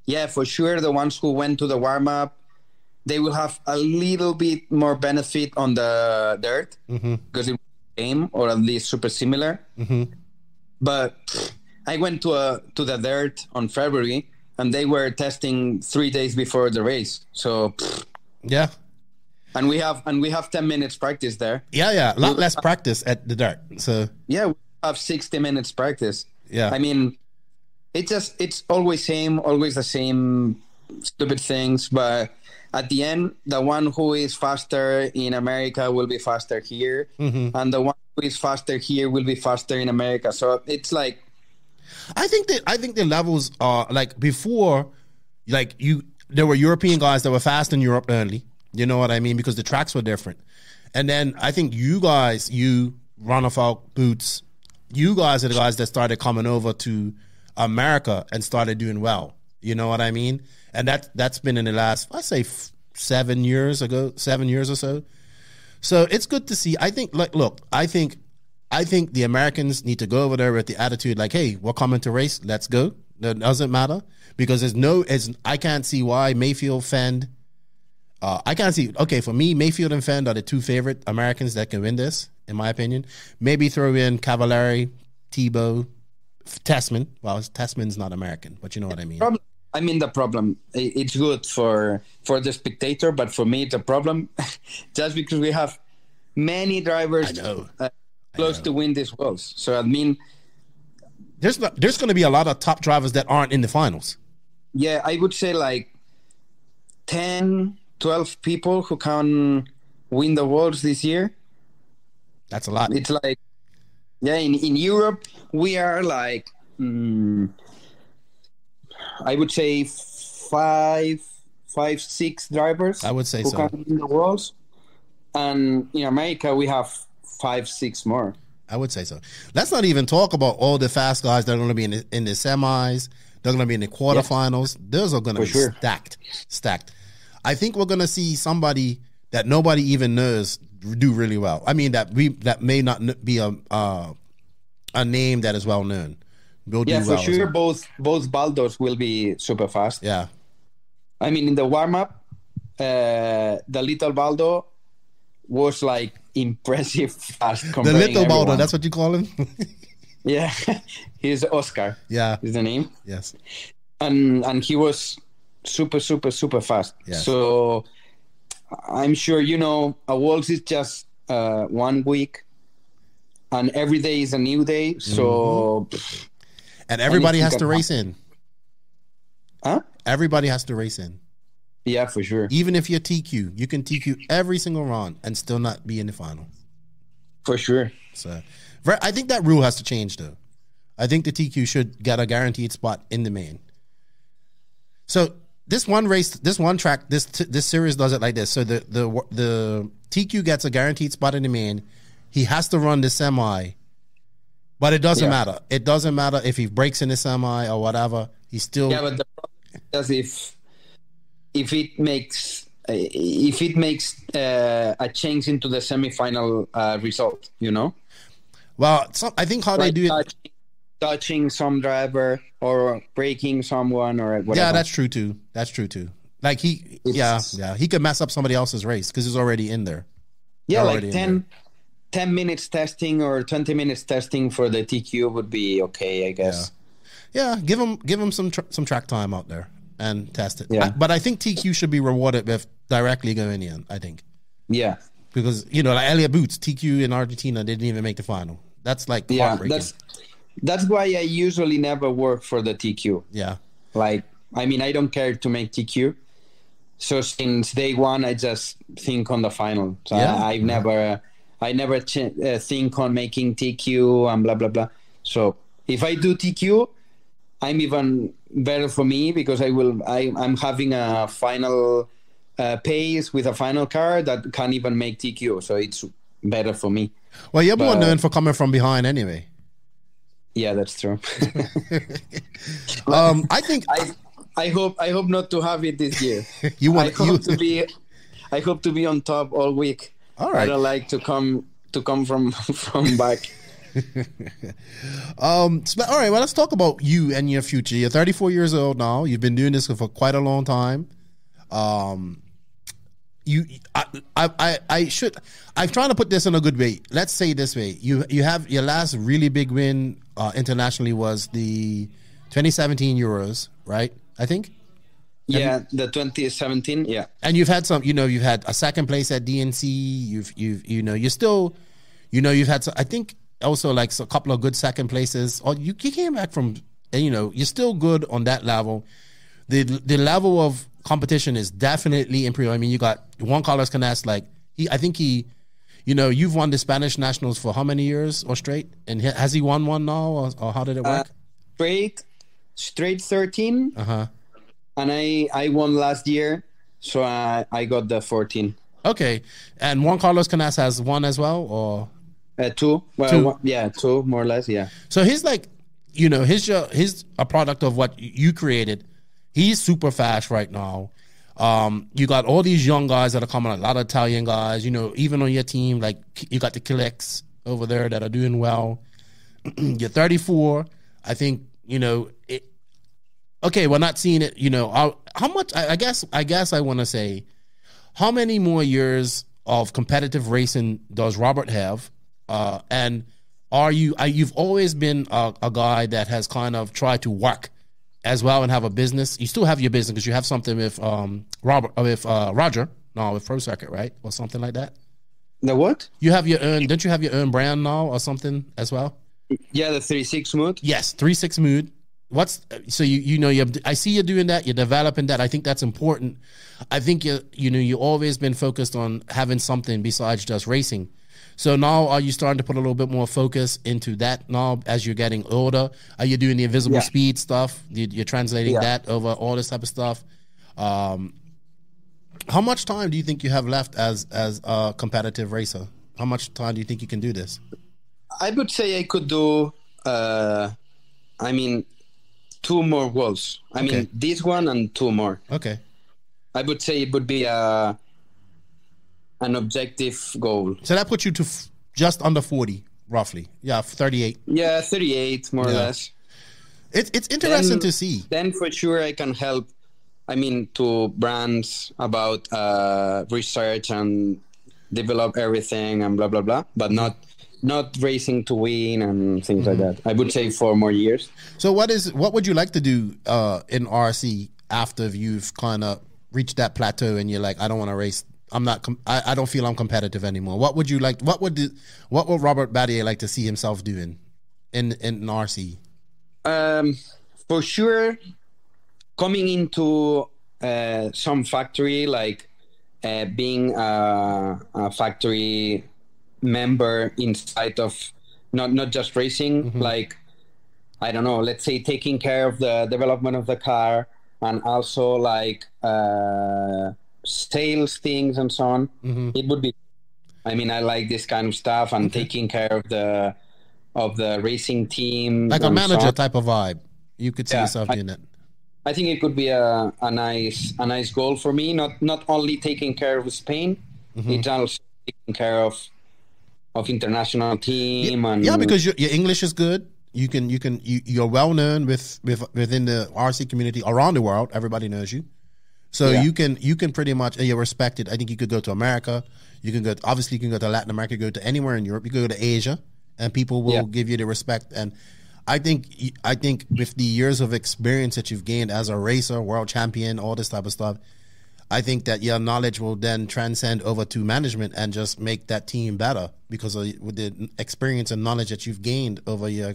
Yeah, for sure. The ones who went to the warm-up, they will have a little bit more benefit on the dirt because it was the same or at least super similar. But I went to the dirt on February and they were testing 3 days before the race. So yeah. And we have 10 minutes practice there. Yeah. A lot less practice at the dirt. So yeah, we have 60 minutes practice. Yeah. I mean, it's always the same stupid things, but at the end, the one who is faster in America will be faster here, and the one who is faster here will be faster in America. So it's like, I think the levels are like before, like there were European guys that were fast in Europe early. You know what I mean? Because the tracks were different. And then I think you guys, Ronafalk, Boots, you guys are the guys that started coming over to America and started doing well. You know what I mean? And that's been in the last, I say 7 years or so. So it's good to see. I think, I think the Americans need to go over there with the attitude like, hey, we're coming to race. Let's go. It doesn't matter because I can't see why Mayfield, Fend. I can't see. Okay, for me, Mayfield and Fend are the two favorite Americans that can win this, in my opinion. Maybe throw in Cavallari, Tebow, Tessman. Well, Tessman's not American, but you know what I mean. The problem, it's good for the spectator, but for me, it's a problem just because we have many drivers close to win this Worlds. So, I mean, there's going to be a lot of top drivers that aren't in the finals. Yeah, I would say like 10, 12 people who can win the Worlds this year. That's a lot. It's like, yeah, in Europe, we are like, I would say 5, 6 drivers. I would say who can win the Worlds. And in America, we have 5, 6 more. I would say so. Let's not even talk about all the fast guys that are going to be in the semis. They're going to be in the quarterfinals. Yeah. Those are going to be stacked. I think we're going to see somebody that nobody even knows do really well. I mean, that may not be a name that is well known. For sure. Well. Both Baldos will be super fast. Yeah. I mean, in the warm-up, the little Baldo was like impressive fast. The little Baldo, that's what you call him? Yeah, he's Oscar. Yeah, is the name. Yes, and he was super fast. Yes. So I'm sure a Worlds is just 1 week, and every day is a new day. So and everybody has to race in. Huh? Everybody has to race in. Yeah, for sure. Even if you're TQ, you can TQ every single round and still not be in the final. For sure. So, I think that rule has to change, though. I think the TQ should get a guaranteed spot in the main. So this one race, this one track, this series does it like this. So the TQ gets a guaranteed spot in the main. He has to run the semi, but it doesn't matter. It doesn't matter if he breaks in the semi or whatever. He's still But the problem is if it makes a change into the semifinal result, Well, I think how they do it. Touching some driver or breaking someone or whatever. Yeah, that's true too. Like he could mess up somebody else's race because he's already in there. Yeah, like 10 minutes testing or 20 minutes testing for the TQ would be okay, I guess. Yeah, give him some track time out there and test it. Yeah. But I think TQ should be rewarded with directly going in, I think. Yeah. Because, like Elliot Boots, TQ in Argentina didn't even make the final. That's like heartbreaking. That's why I usually never work for the TQ. Yeah. Like, I don't care to make TQ. So since day one, I just think on the final. So I never think on making TQ and blah, blah, blah. So if I do TQ, I'm even better for me because I'm having a final pace with a final car that can't even make TQ. So it's better for me. Well, you're more known for coming from behind anyway. Yeah, that's true. I think I hope not to have it this year. I hope to be on top all week. All right. I don't like to come from back. All right. Well, let's talk about you and your future. You're 34 years old now. You've been doing this for quite a long time. I'm trying to put this in a good way. Let's say this way: you have your last really big win internationally was the 2017 Euros, right? I think. Yeah, the 2017. Yeah, and you've had some. You've had a second place at DNC. You've had. I think also like a couple of good second places. Or you came back from. You're still good on that level. The level of competition is definitely improving. I mean, you got Juan Carlos Canas, you've won the Spanish Nationals for how many years or straight? And has he won one now, or how did it work? Straight 13. Uh-huh. And I won last year, so I got the 14. Okay. And Juan Carlos Canas has one as well, or? 2. Well, 2. Yeah, 2, more or less, yeah. So he's he's a product of what you created. He's super fast right now. You got all these young guys that are coming, a lot of Italian guys, even on your team, like you got the Killex over there that are doing well. You're 34. I think, okay, we're not seeing it, how much, I guess I want to say, how many more years of competitive racing does Robert have? And you've always been a guy that has kind of tried to work as well and have a business. You still have your business because you have something with Roger, with Pro Circuit, right? Or something like that. The what? Don't you have your own brand now or something as well? Yeah, the 36 mood. Yes, 36 mood. I see you doing that, you're developing that. I think that's important. I think you've always been focused on having something besides just racing. So now are you starting to put a little bit more focus into that now as you're getting older? Are you doing the invisible speed stuff? You're translating that over all this type of stuff. How much time do you think you have left as a competitive racer? How much time do you think you can do this? I would say I could do, 2 more Worlds. I mean, this one and 2 more. Okay. I would say it would be an objective goal. So that puts you to just under 40, roughly. Yeah, 38. Yeah, 38, more or less. It's interesting to see. Then for sure I can help, to brands about research and develop everything and blah, blah, blah, but not not racing to win and things like that. I would say 4 more years. So what would you like to do in RC after you've kind of reached that plateau and you're like, I don't want to race. I don't feel I'm competitive anymore. What would you like? What would Robert Batlle like to see himself doing in RC? For sure, coming into some factory, like being a factory member inside of not just racing, like, I don't know, let's say taking care of the development of the car and also like sales things and so on. It would be, I mean, I like this kind of stuff and taking care of the racing team, like a manager type of vibe. You could see yourself doing that. I think it could be a nice goal for me. Not only taking care of Spain, it's also taking care of international team. Yeah, because your English is good. You're well known within the RC community around the world. Everybody knows you, so you can pretty much, you're respected. I think you could go to America. You can go to Latin America. Go to anywhere in Europe. You could go to Asia, and people will give you the respect. And I think with the years of experience that you've gained as a racer, world champion, all this type of stuff, I think that your knowledge will then transcend over to management and just make that team better because with the experience and knowledge that you've gained over your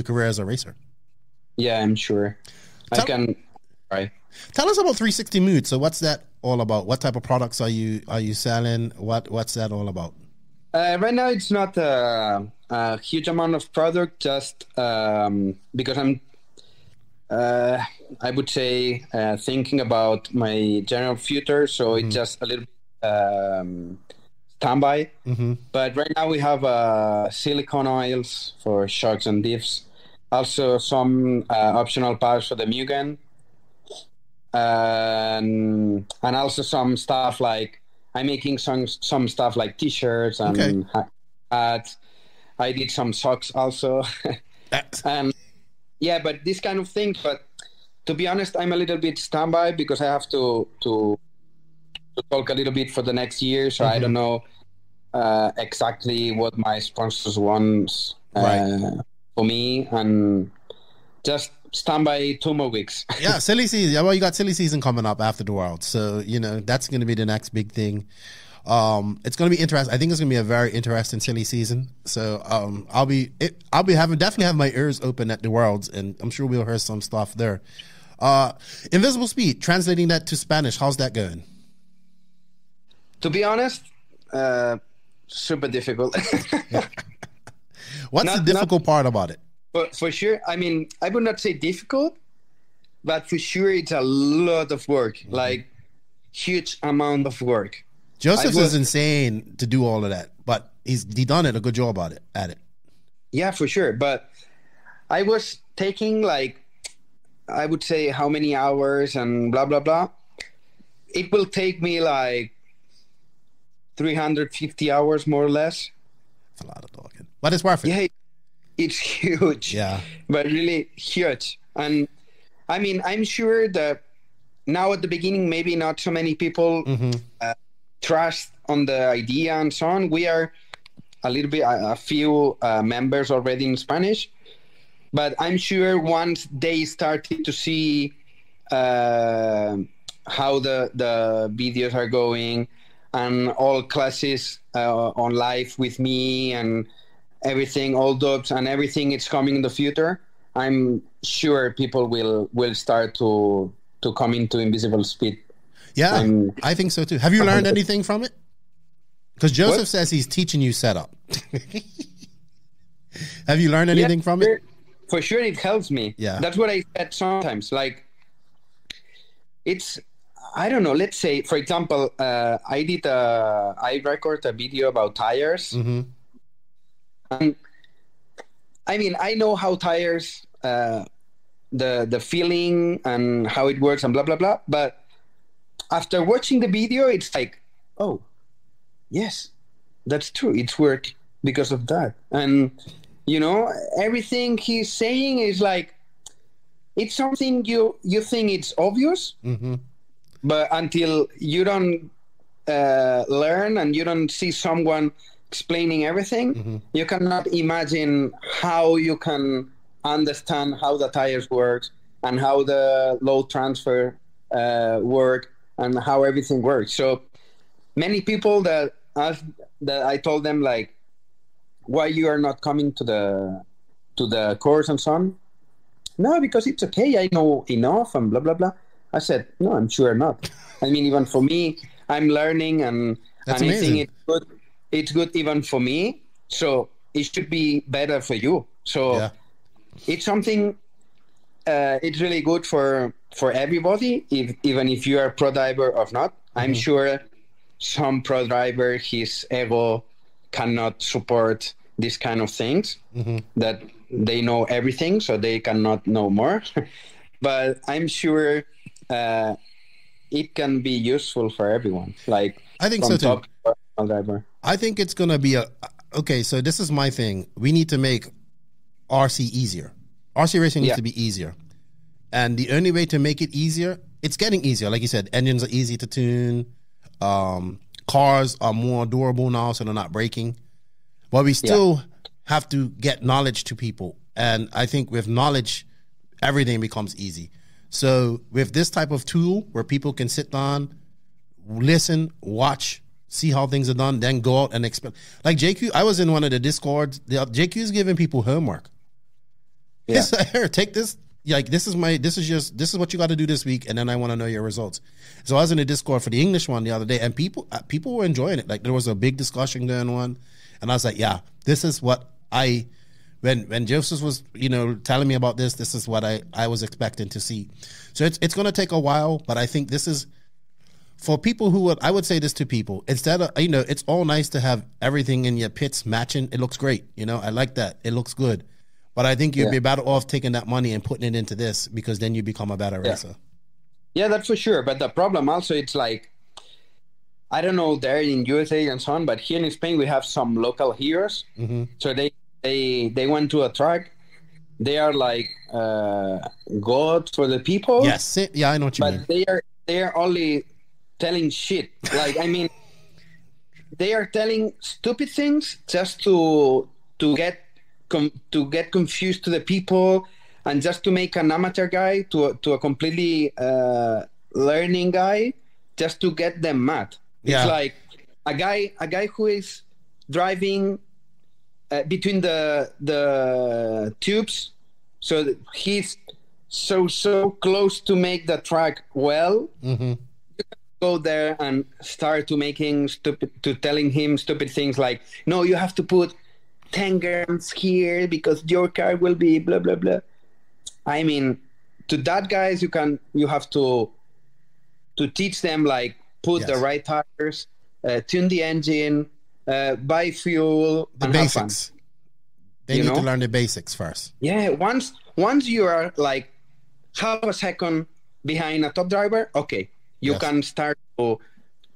career as a racer. Yeah, I'm sure. Tell us about 360 Mood. So what's that all about? What type of products are you selling? What's that all about? Right now, it's not a huge amount of product, just because I'm, I would say, thinking about my general future. So it's just a little standby. But right now we have silicone oils for shocks and diffs. Also some optional parts for the Mugen. And also some stuff like, I'm making some stuff like T-shirts and hats. I did some socks also. Yeah, but this kind of thing. But to be honest, I'm a little bit standby because I have to talk a little bit for the next year. So I don't know exactly what my sponsors want for me, and just stand by 2 more weeks. Yeah, silly season. Well, you got silly season coming up after the World, so that's going to be the next big thing. It's going to be interesting. I think it's going to be a very interesting silly season. So I'll definitely have my ears open at the Worlds, and I'm sure we'll hear some stuff there. Invisible Speed, translating that to Spanish, how's that going? To be honest, super difficult. What's the difficult part about it? But for sure, I mean, I would not say difficult, but for sure it's a lot of work, like huge amount of work. Joseph is insane to do all of that, but he done a good job at it. Yeah, for sure. But I was taking like, I would say how many hours and blah, blah, blah. It will take me like 350 hours more or less. That's a lot of talking, but it's worth it. Yeah, it's huge. Yeah, but really huge. And I mean, I'm sure that now at the beginning, maybe not so many people trust on the idea and so on. We are a few members already in Spanish, but I'm sure once they started to see how the videos are going and all classes on live with me and everything, all dubs and everything is coming in the future, I'm sure people will start to come into Invisible Speed. Yeah, I think so too. Have you learned anything from it? Because Joseph says he's teaching you setup. Have you learned anything from it? For sure, it helps me. Yeah, that's what I said sometimes. Like, it's, I don't know. Let's say, for example, I record a video about tires. And I mean, I know how tires, the feeling and how it works and blah blah blah. But after watching the video, it's like, oh, yes, that's true. It's worked because of that. And, everything he's saying is like, it's something you think it's obvious, but until you don't learn and you don't see someone explaining everything, you cannot imagine how you can understand how the tires work and how the load transfer work and how everything works. So many people that I told them, like, why you are not coming to the course and so on? No, because it's okay. I know enough and blah, blah, blah. I said, no, I'm sure not. I mean, even for me, I'm learning and I think it's good even for me. So it should be better for you. So it's something, it's really good for everybody, even if you are a pro driver or not. I'm sure some pro driver, his ego cannot support these kind of things, that they know everything, so they cannot know more. But I'm sure it can be useful for everyone. Like, I think so too. Driver. I think it's going to be okay, so this is my thing. We need to make RC easier. RC racing needs to be easier. And the only way to make it easier, it's getting easier. Like you said, engines are easy to tune. Cars are more durable now, so they're not breaking. But we still have to get knowledge to people. And I think with knowledge, everything becomes easy. So with this type of tool where people can sit down, listen, watch, see how things are done, then go out and explain. Like JQ, I was in one of the Discords. JQ is giving people homework. Yeah. Here, take this. Like, this is what you got to do this week, and then I want to know your results. So I was in a Discord for the English one the other day, and people were enjoying it. Like, there was a big discussion going on, and I was like, yeah, this is what when Joseph was, telling me about this is what I was expecting to see. So it's going to take a while, but I think this is for people I would say this to people, instead of, it's all nice to have everything in your pits matching. It looks great. I like that. It looks good. But I think you'd be better off taking that money and putting it into this, because then you become a better racer. Yeah, that's for sure. But the problem also, it's like, I don't know there in USA and so on, but here in Spain we have some local heroes. So they went to a track. They are like God for the people. Yes, yeah, I know what you mean. But they are only telling shit. Like, I mean, they are telling stupid things just to get confused to the people, and just to make an amateur guy to a completely learning guy, just to get them mad. It's like a guy who is driving between the tubes, so he's so close to make the track well. You can go there and start telling him stupid things like, no, you have to put 10 grams here because your car will be blah blah blah. I mean, to that guys, you have to teach them, like, put the right tires, tune the engine, buy fuel, the basics. They need to learn the basics first. Yeah, once you are like half a second behind a top driver, okay, you can start to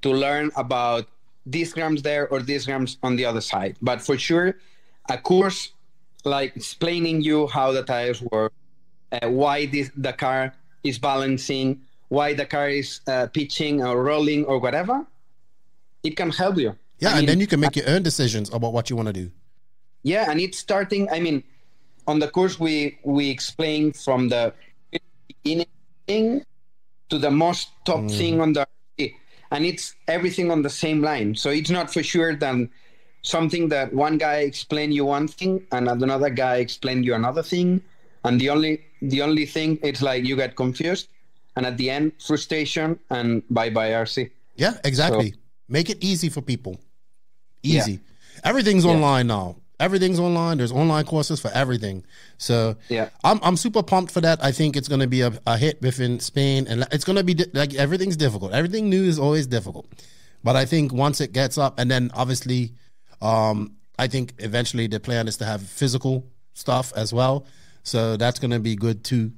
learn about these grams there or these grams on the other side. But for sure, a course like explaining you how the tires work, why the car is balancing, why the car is pitching or rolling or whatever, it can help you. Yeah, and then you can make your own decisions about what you want to do. Yeah, and it's starting, I mean, on the course we explain from the beginning to the most top thing on the, and it's everything on the same line. So it's not for sure that something that one guy explain you one thing and another guy explain you another thing, and the only thing, it's like you get confused, and at the end, frustration and bye RC. Yeah, exactly. So, make it easy for people. Easy. Everything's online now. Everything's online. There's online courses for everything. So I'm super pumped for that. I think it's going to be a hit within Spain, and it's going to be like, everything's difficult. Everything new is always difficult. But I think once it gets up, and then obviously, I think eventually the plan is to have physical stuff as well. So that's going to be good too.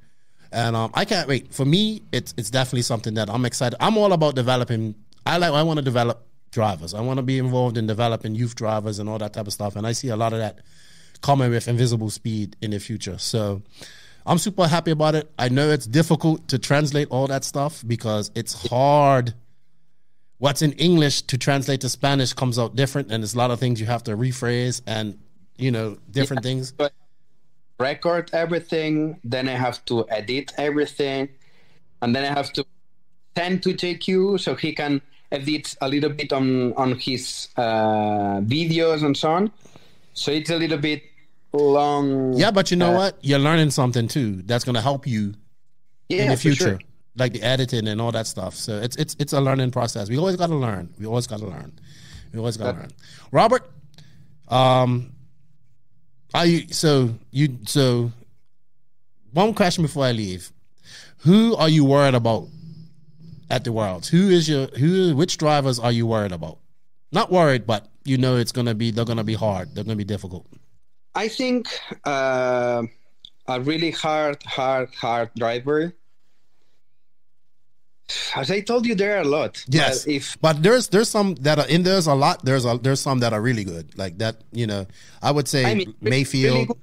And I can't wait. For me, it's definitely something that I'm excited. I'm all about developing. I want to develop drivers. I want to be involved in developing youth drivers and all that type of stuff. And I see a lot of that coming with InvisibleSpeed in the future. So I'm super happy about it. I know it's difficult to translate all that stuff because it's hard what's in English to translate to Spanish comes out different, and there's a lot of things you have to rephrase and, different things. But record everything, then I have to edit everything, and then I have to send to JQ so he can edit a little bit on his videos and so on. So it's a little bit long. Yeah, but you know what? You're learning something too. That's going to help you in the future, sure. Like the editing and all that stuff. So it's a learning process. We always got to learn. Robert, one question before I leave. Who are you worried about at the Worlds? Which drivers are you worried about? Not worried, but they're gonna be hard. They're gonna be difficult. I think a really hard driver. As I told you, there are a lot. Yes, but there's some that are in. There's a lot. There's some that are really good. Like that, I would say Mayfield.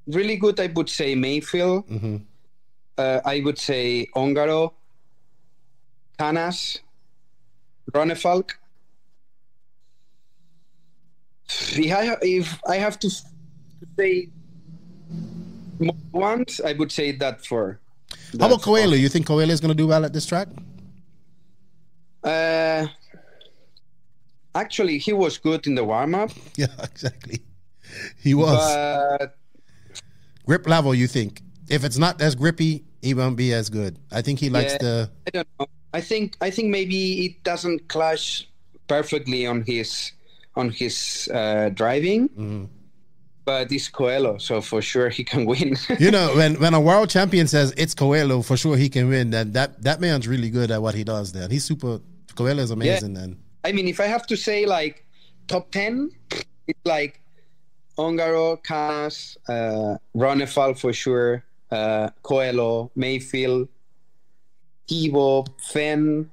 Really good. I would say Mayfield. Mm-hmm. I would say Ongaro, Canas, Ronefalk. If I have to say once, I would say that for. How about Coelho? You think Coelho is going to do well at this track? Actually, he was good in the warm-up. Yeah, exactly. He was. But grip level, you think? If it's not as grippy, he won't be as good. I think he likes the. I don't know. I think maybe it doesn't clash perfectly on his driving. Mm-hmm. But it's Coelho, so for sure he can win. When a world champion says it's Coelho, for sure he can win, then that man's really good at what he does then. Coelho is amazing then. I mean, if I have to say like top 10, it's like Ongaro, Canas, Ronefal for sure, Coelho, Mayfield, Thibaut, Fenn.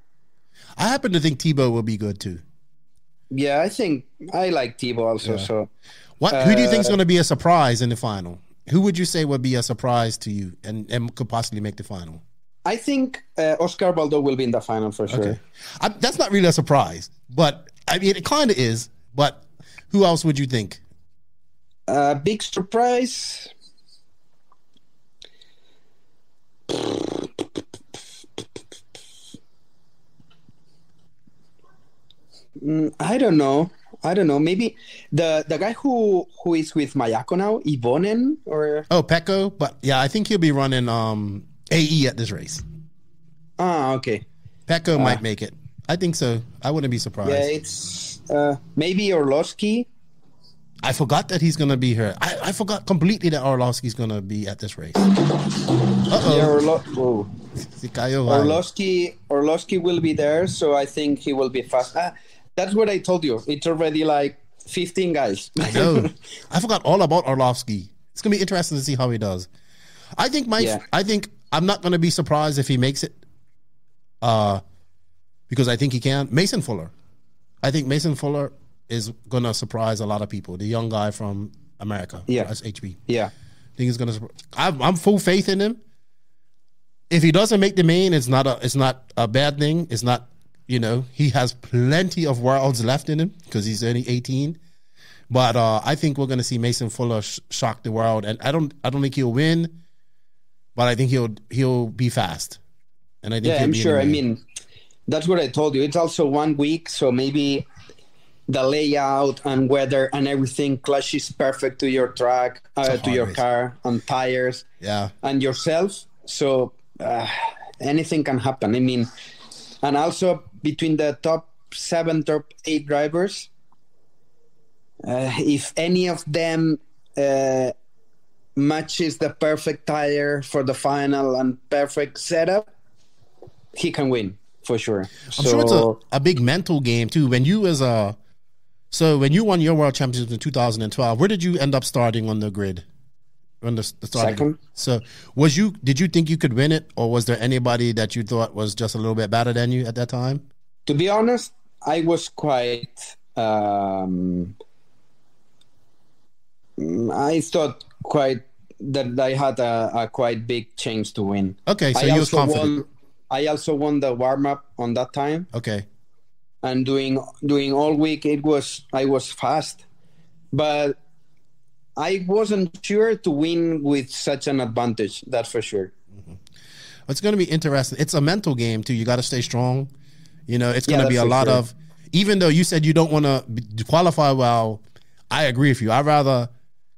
I happen to think Thibaut will be good too. Yeah, I think I like Thibaut also. Yeah. So. Who do you think is going to be a surprise in the final? Who would you say would be a surprise to you and could possibly make the final? I think Oscar Baldo will be in the final for sure. Okay. That's not really a surprise, but I mean, it kind of is. But who else would you think? Big surprise. I don't know. Maybe the guy who is with Mayako now, Ivonen or Pecco. But yeah, I think he'll be running AE at this race. Okay. Pecco might make it. I think so. I wouldn't be surprised. Yeah, it's maybe Orlovsky. I forgot that he's gonna be here. I forgot completely that Orlovsky's gonna be at this race. Yeah, Orlovsky will be there, so I think he will be fast. That's what I told you. It's already like 15 guys. I know. I forgot all about Orlovsky. It's gonna be interesting to see how he does. I think I'm not gonna be surprised if he makes it. Because I think he can. Mason Fuller. I think Mason Fuller is gonna surprise a lot of people. The young guy from America. Yeah. That's HB. Yeah. I think he's gonna. I'm full faith in him. If he doesn't make the main, it's not a bad thing. It's not. He has plenty of worlds left in him because he's only 18. But I think we're going to see Mason Fuller shock the world, and I don't think he'll win, but I think he'll be fast. And I think I'm sure. I mean, that's what I told you. It's also 1 week, so maybe the layout and weather and everything clashes perfect to your track, to your car and tires, and yourself. So anything can happen. I mean, and also between the top 7, top 8 drivers, if any of them matches the perfect tire for the final and perfect setup, he can win for sure. I'm sure it's a big mental game too. When you when you won your world championships in 2012, where did you end up starting on the grid? On the second. So did you think you could win it, or was there anybody that you thought was just a little bit better than you at that time? To be honest, I was quite I thought that I had a quite big chance to win. Okay, so you was confident. I also won the warm-up on that time. Okay. and doing all week, I was fast, but I wasn't sure to win with such an advantage. That's for sure. Mm-hmm. It's going to be interesting. It's a mental game too. You got to stay strong. You know, it's going to be a lot of, even though you said you don't want to qualify well, I agree with you. I'd rather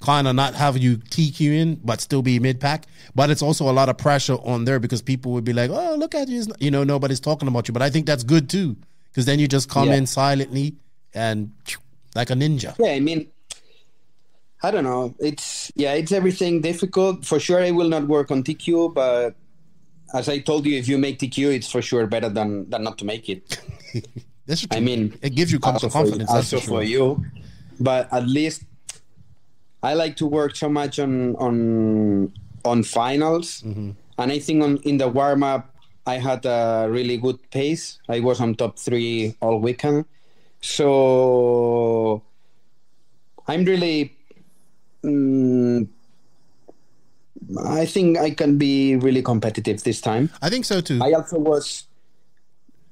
kind of not have you TQ in, but still be mid-pack. But it's also a lot of pressure on there because people would be like, oh, look at you. You know, nobody's talking about you. But I think that's good too, because then you just come in silently and like a ninja. Yeah, I mean, I don't know. It's everything difficult. For sure, I will not work on TQ, but as I told you, if you make TQ, it's for sure better than not to make it. That's true. I mean, it gives you confidence. Also for you, but at least I like to work so much on finals, and I think in the warm up I had a really good pace. I was on top 3 all weekend, so I'm really. I think I can be really competitive this time. I think so too. I also was.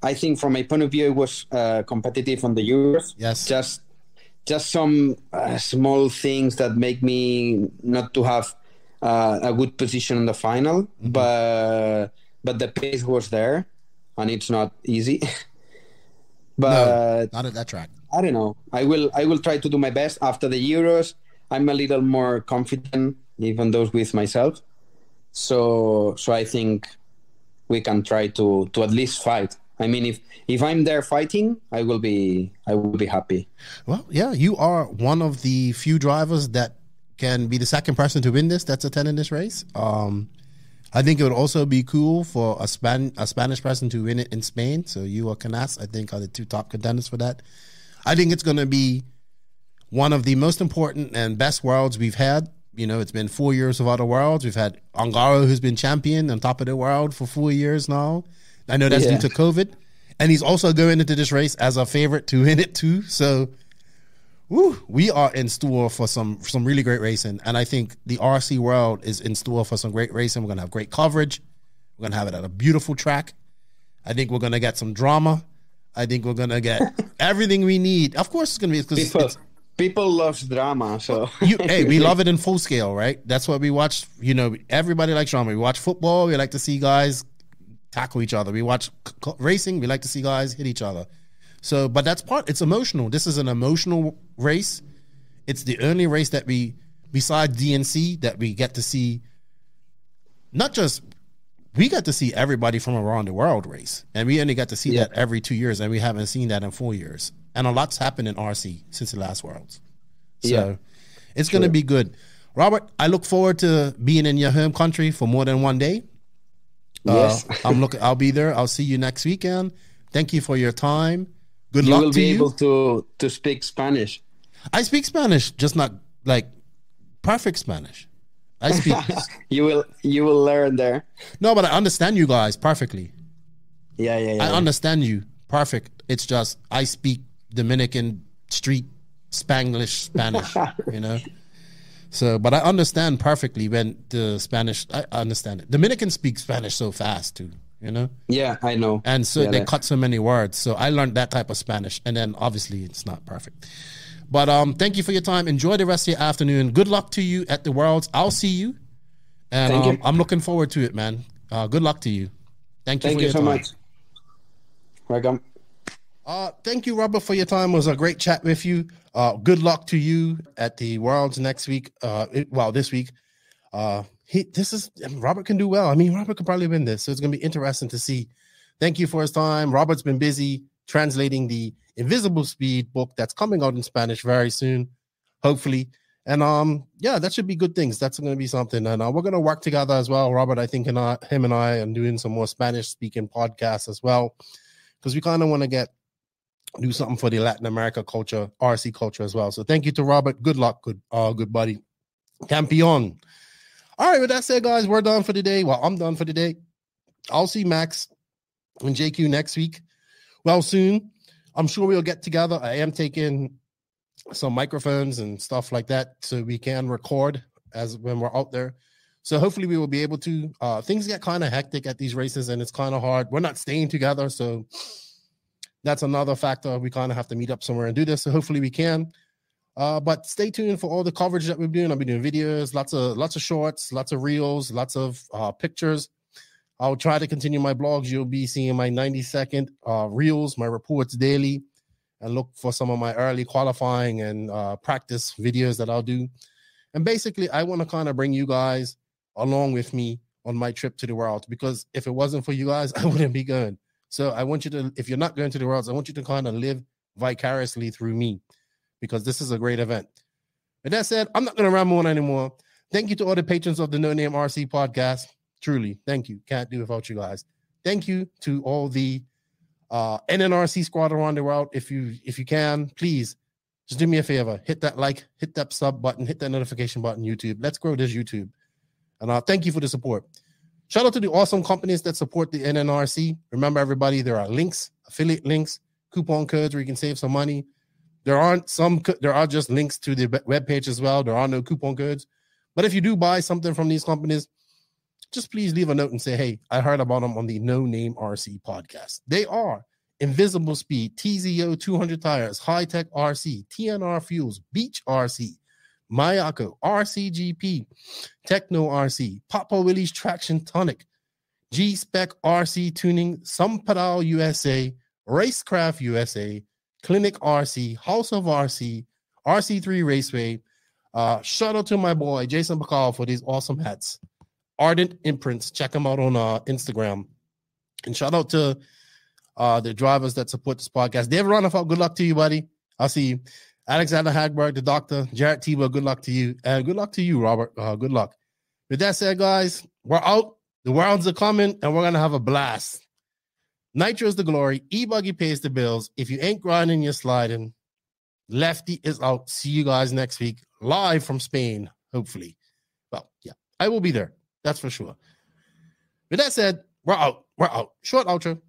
I think from my point of view, it was competitive on the Euros. Yes. Just some small things that make me not to have a good position in the final, but the pace was there, and it's not easy. But no, not at that track. I don't know. I will try to do my best after the Euros. I'm a little more confident, even those with myself. So I think we can try to at least fight. I mean, if I'm there fighting, I will be happy. Well, yeah, you are one of the few drivers that can be the second person to win this. That's attending this race. I think it would also be cool for a Spanish person to win it in Spain. So you or Canas, I think, are the 2 top contenders for that. I think it's going to be one of the most important and best worlds we've had. You know, it's been 4 years of other worlds. We've had Ongaro, who's been champion on top of the world for 4 years now. I know that's due to COVID. And he's also going into this race as a favorite to win it too. So we are in store for some really great racing. And I think the RC world is in store for some great racing. We're going to have great coverage. We're going to have it at a beautiful track. I think we're going to get some drama. I think we're going to get everything we need. Of course, it's going to be because people love drama. So we love it in full scale, right? That's what we watch. You know, everybody likes drama. We watch football. We like to see guys tackle each other. We watch racing. We like to see guys hit each other. So, but that's it's emotional. This is an emotional race. It's the only race that besides DNC, that we get to see, we got to see everybody from around the world race. And we only got to see that every 2 years, and we haven't seen that in 4 years. And a lot's happened in RC since the last Worlds. So it's going to be good. Robert, I look forward to being in your home country for more than one day. Yes. I'll be there. I'll see you next weekend. Thank you for your time. Good luck to you. You will be able to speak Spanish. I speak Spanish, just not like perfect Spanish. I speak. You will learn there. No, but I understand you guys perfectly. Yeah. I understand you perfect. It's just I speak Dominican street Spanglish Spanish, you know. So, but I understand perfectly when the Spanish. I understand it. Dominicans speak Spanish so fast too, you know. Yeah, I know. And so they cut so many words. So I learned that type of Spanish, and then obviously it's not perfect. But thank you for your time. Enjoy the rest of your afternoon. Good luck to you at the Worlds. I'll see you, and I'm looking forward to it, man. Good luck to you. Thank you for your time. Thank you so much. Welcome. Thank you, Robert, for your time. It was a great chat with you. Good luck to you at the Worlds next week. This week. Robert can do well. I mean, Robert could probably win this, so it's going to be interesting to see. Thank you for his time. Robert's been busy translating the InvisibleSpeed book that's coming out in Spanish very soon, hopefully. And that should be good things. That's going to be something. And we're going to work together as well, Robert. I think him and I are doing some more Spanish speaking podcasts as well, because we kind of want to do something for the Latin America culture, RC culture as well. So thank you to Robert. Good luck, good buddy. Campeon. All right, with that said, guys, we're done for today. Well, I'm done for today. I'll see Max and JQ next week. Well, soon. I'm sure we'll get together. I am taking some microphones and stuff like that so we can record as when we're out there. So hopefully we will be able to. Things get kind of hectic at these races, and it's kind of hard. We're not staying together, so That's another factor. We kind of have to meet up somewhere and do this. So hopefully we can. But stay tuned for all the coverage that we're doing. I'll be doing videos, lots of shorts, lots of reels, lots of pictures. I'll try to continue my blogs. You'll be seeing my 90-second reels, my reports daily, and look for some of my early qualifying and practice videos that I'll do. And basically, I want to kind of bring you guys along with me on my trip to the Worlds, because if it wasn't for you guys, I wouldn't be going. So I want you to, if you're not going to the Worlds, I want you to kind of live vicariously through me, because this is a great event. With that said, I'm not going to ramble on anymore. Thank you to all the patrons of the No Name RC podcast. Truly, thank you. Can't do without you guys. Thank you to all the NNRC Squad around the world. If you can, please just do me a favor. Hit that like, hit that sub button, hit that notification button, YouTube. Let's grow this YouTube. And thank you for the support. Shout out to the awesome companies that support the NNRC. Remember, everybody, there are links, affiliate links, coupon codes where you can save some money. There are just links to the webpage as well. There are no coupon codes. But if you do buy something from these companies, just please leave a note and say, hey, I heard about them on the No Name RC podcast. They are InvisibleSpeed, TZO 200 Tires, High Tech RC, TNR Fuels, Beach RC, Mayako, RCGP, Techno RC, Papa Willie's Traction Tonic, G-Spec RC Tuning, Sampadal USA, Racecraft USA, Clinic RC, House of RC, RC3 Raceway. Shout out to my boy, Jason Bacall, for these awesome hats. Ardent Imprints. Check them out on Instagram. And shout out to the drivers that support this podcast. David Ronafalt, good luck to you, buddy. I'll see you. Alexander Hagberg, the doctor. Jarrett Tebow, good luck to you. And good luck to you, Robert. Good luck. With that said, guys, we're out. The Worlds are coming, and we're going to have a blast. Nitro is the glory. E-Buggy pays the bills. If you ain't grinding, you're sliding. Lefty is out. See you guys next week, live from Spain, hopefully. Well, yeah, I will be there. That's for sure. With that said, we're out. We're out. Short outro.